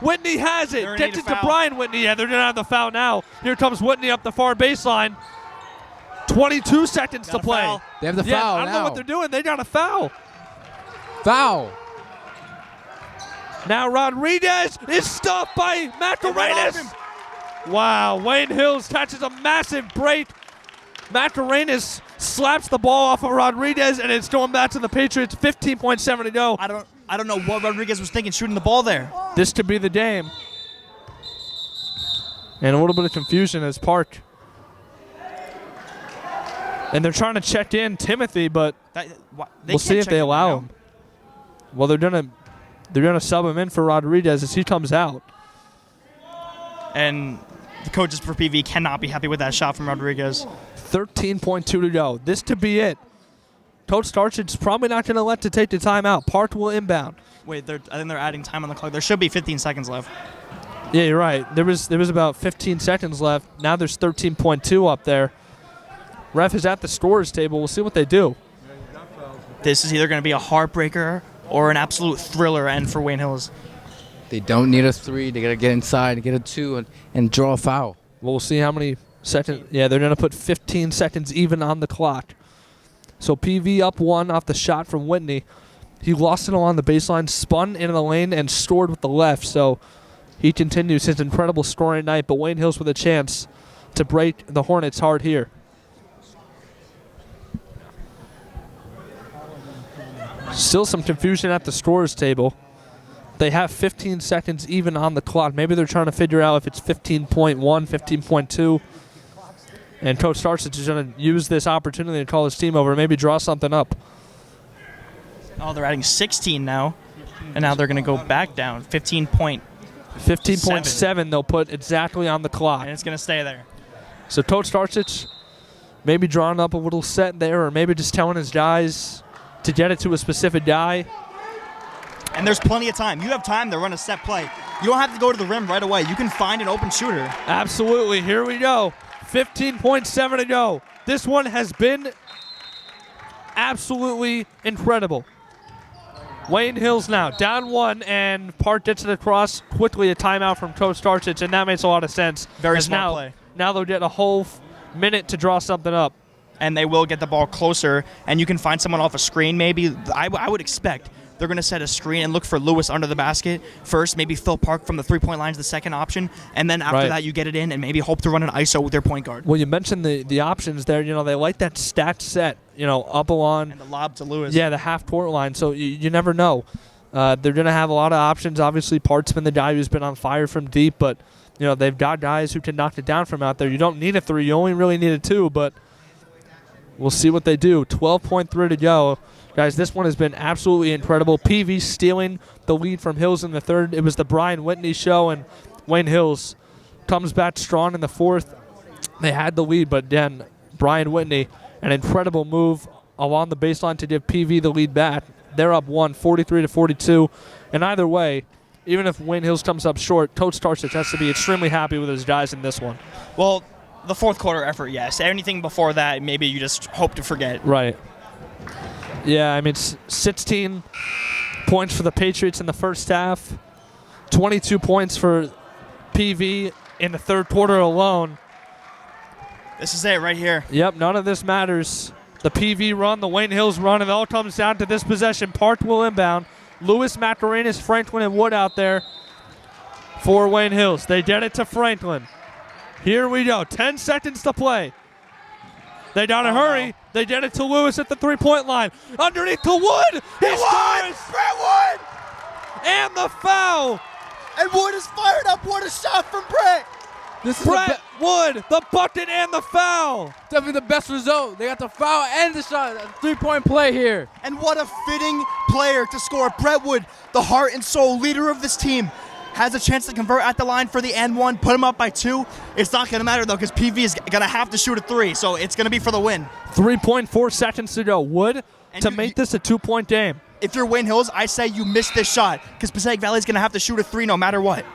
Whitney has it. Gets it to Brian Whitney. Yeah, they're going to have the foul now. Here comes Whitney up the far baseline. 22 seconds to play. Foul. They have the foul I don't know what they're doing. They got a foul. Foul. Now Rodriguez is stuffed by Macarenas. Wow, Wayne Hills catches a massive break. Macarenas slaps the ball off of Rodriguez, and it's going back to the Patriots. 15.7 to go. I don't know what Rodriguez was thinking shooting the ball there. This could be the game. And a little bit of confusion as Park. And they're trying to check in Timothy, but we'll see if they allow him. Well, they're gonna sub him in for Rodriguez as he comes out. And the coaches for PV cannot be happy with that shot from Rodriguez. 13.2 to go. This to be it. Coach Starchid's probably not going to let to take the timeout. Park will inbound. Wait, I think they're adding time on the clock. There should be 15 seconds left. Yeah, you're right. There was about 15 seconds left. Now there's 13.2 up there. Ref is at the scorer's table. We'll see what they do. This is either going to be a heartbreaker or an absolute thriller end for Wayne Hills. They don't need a 3. They got to get inside, get a 2, and draw a foul. We'll see how many seconds. Yeah, they're going to put 15 seconds even on the clock. So PV up 1 off the shot from Whitney. He lost it along the baseline, spun into the lane, and scored with the left. So he continues his incredible scoring night, but Wayne Hills with a chance to break the Hornets hard here. Still some confusion at the scorer's table. They have 15 seconds even on the clock. Maybe they're trying to figure out if it's 15.1, 15.2. And Coach Starchich is going to use this opportunity to call his team over and maybe draw something up. Oh, they're adding 16 now. And now they're going to go back down. 15.7 they'll put exactly on the clock. And it's going to stay there. So Coach Starchich maybe drawing up a little set there, or maybe just telling his guys to get it to a specific guy. And there's plenty of time. You have time to run a set play. You don't have to go to the rim right away. You can find an open shooter. Absolutely. Here we go. 15.7 to go. This one has been absolutely incredible. Wayne Hills now down 1, and Park gets it across quickly. A timeout from Coach Starchich, and that makes a lot of sense. Very smart play. Now they'll get a whole minute to draw something up. And they will get the ball closer, and you can find someone off a screen maybe. I would expect they're going to set a screen and look for Lewis under the basket first, maybe Phil Park from the three-point line is the second option, and then after that you get it in and maybe hope to run an ISO with their point guard. Well, you mentioned the options there. They like that stacked set, up along. And the lob to Lewis. Yeah, the half-court line, so you never know. They're going to have a lot of options. Obviously, Park's been the guy who's been on fire from deep, but they've got guys who can knock it down from out there. You don't need a 3. You only really need a 2, but we'll see what they do. 12.3 to go. Guys, this one has been absolutely incredible. PV stealing the lead from Hills in the third. It was the Brian Whitney show, and Wayne Hills comes back strong in the fourth. They had the lead, but then Brian Whitney, an incredible move along the baseline to give PV the lead back. They're up 43-42. And either way, even if Wayne Hills comes up short, Coach Tarsic has to be extremely happy with his guys in this one. Well, the fourth quarter effort, yes. Anything before that, maybe you just hope to forget. Right. Yeah, I mean, 16 points for the Patriots in the first half, 22 points for PV in the third quarter alone. This is it right here. Yep, none of this matters. The PV run, the Wayne Hills run, and it all comes down to this possession. Park will inbound. Lewis, Macarenas, Franklin, and Wood out there for Wayne Hills. They get it to Franklin. Here we go. 10 seconds to play. They gotta hurry. They get it to Lewis at the 3-point line. Underneath to Wood. He scores! Brett Wood! And the foul. And Wood is fired up. What a shot from Brett! This is Brett Wood, the bucket and the foul. definitely the best result. They got the foul and the shot. A 3-point play here. And what a fitting player to score. Brett Wood, the heart and soul leader of this team, has a chance to convert at the line for the N1, put him up by 2. It's not going to matter, though, because PV is going to have to shoot a 3, so it's going to be for the win. 3.4 seconds to go. Wood to make this a 2-point game. If you're Wayne Hills, I say you miss this shot, because Passaic Valley is going to have to shoot a 3 no matter what.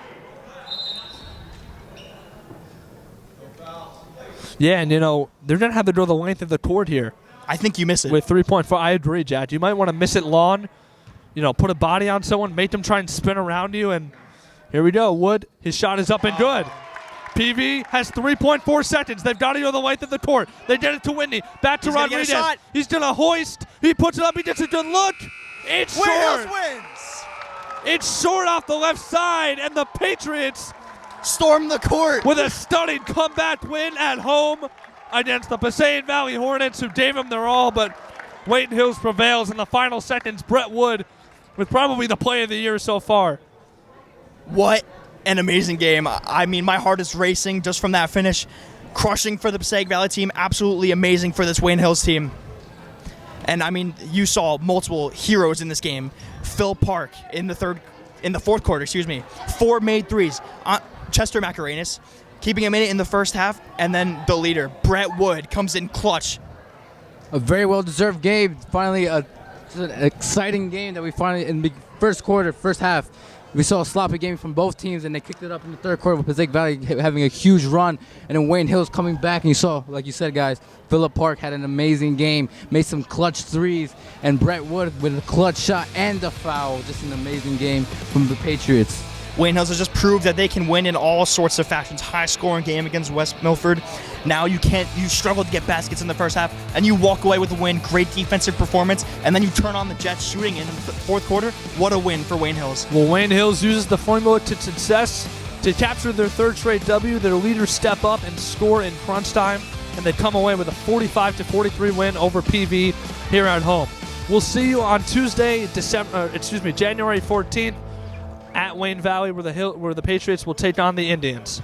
Yeah, and they're going to have to go the length of the court here. I think you miss it. With 3.4. I agree, Jack. You might want to miss it long, put a body on someone, make them try and spin around you, and here we go. Wood, his shot is up and good. PV has 3.4 seconds. They've got to go the length of the court. They get it to Whitney. Back to Rodriguez. He's going to hoist. He puts it up. He gets a good look. It's Wayne short. Hills wins. It's short off the left side, and the Patriots Storm the court. with a stunning comeback win at home against the Passaic Valley Hornets, who gave them their all, but Wayne Hills prevails in the final seconds. Brett Wood with probably the play of the year so far. What an amazing game. I mean, my heart is racing just from that finish. Crushing for the Passaic Valley team. Absolutely amazing for this Wayne Hills team. And, I mean, you saw multiple heroes in this game. Phil Park in the fourth quarter, 4 made threes. Chester Macarenas keeping him in it in the first half. And then the leader, Brett Wood, comes in clutch. A very well-deserved game. Finally, an exciting game that we finally, in the first half, we saw a sloppy game from both teams, and they kicked it up in the third quarter with Passaic Valley having a huge run, and then Wayne Hills coming back, and you saw, like you said, guys, Phillip Park had an amazing game, made some clutch threes, and Brett Wood with a clutch shot and a foul. Just an amazing game from the Patriots. Wayne Hills has just proved that they can win in all sorts of fashions. High-scoring game against West Milford. Now you struggle to get baskets in the first half, and you walk away with a win. Great defensive performance, and then you turn on the Jets shooting in the fourth quarter. What a win for Wayne Hills. Well, Wayne Hills uses the formula to success to capture their third straight W. Their leaders step up and score in crunch time, and they come away with a 45-43 win over PV here at home. We'll see you on Tuesday, January 14th. At Wayne Valley, where the Patriots will take on the Indians.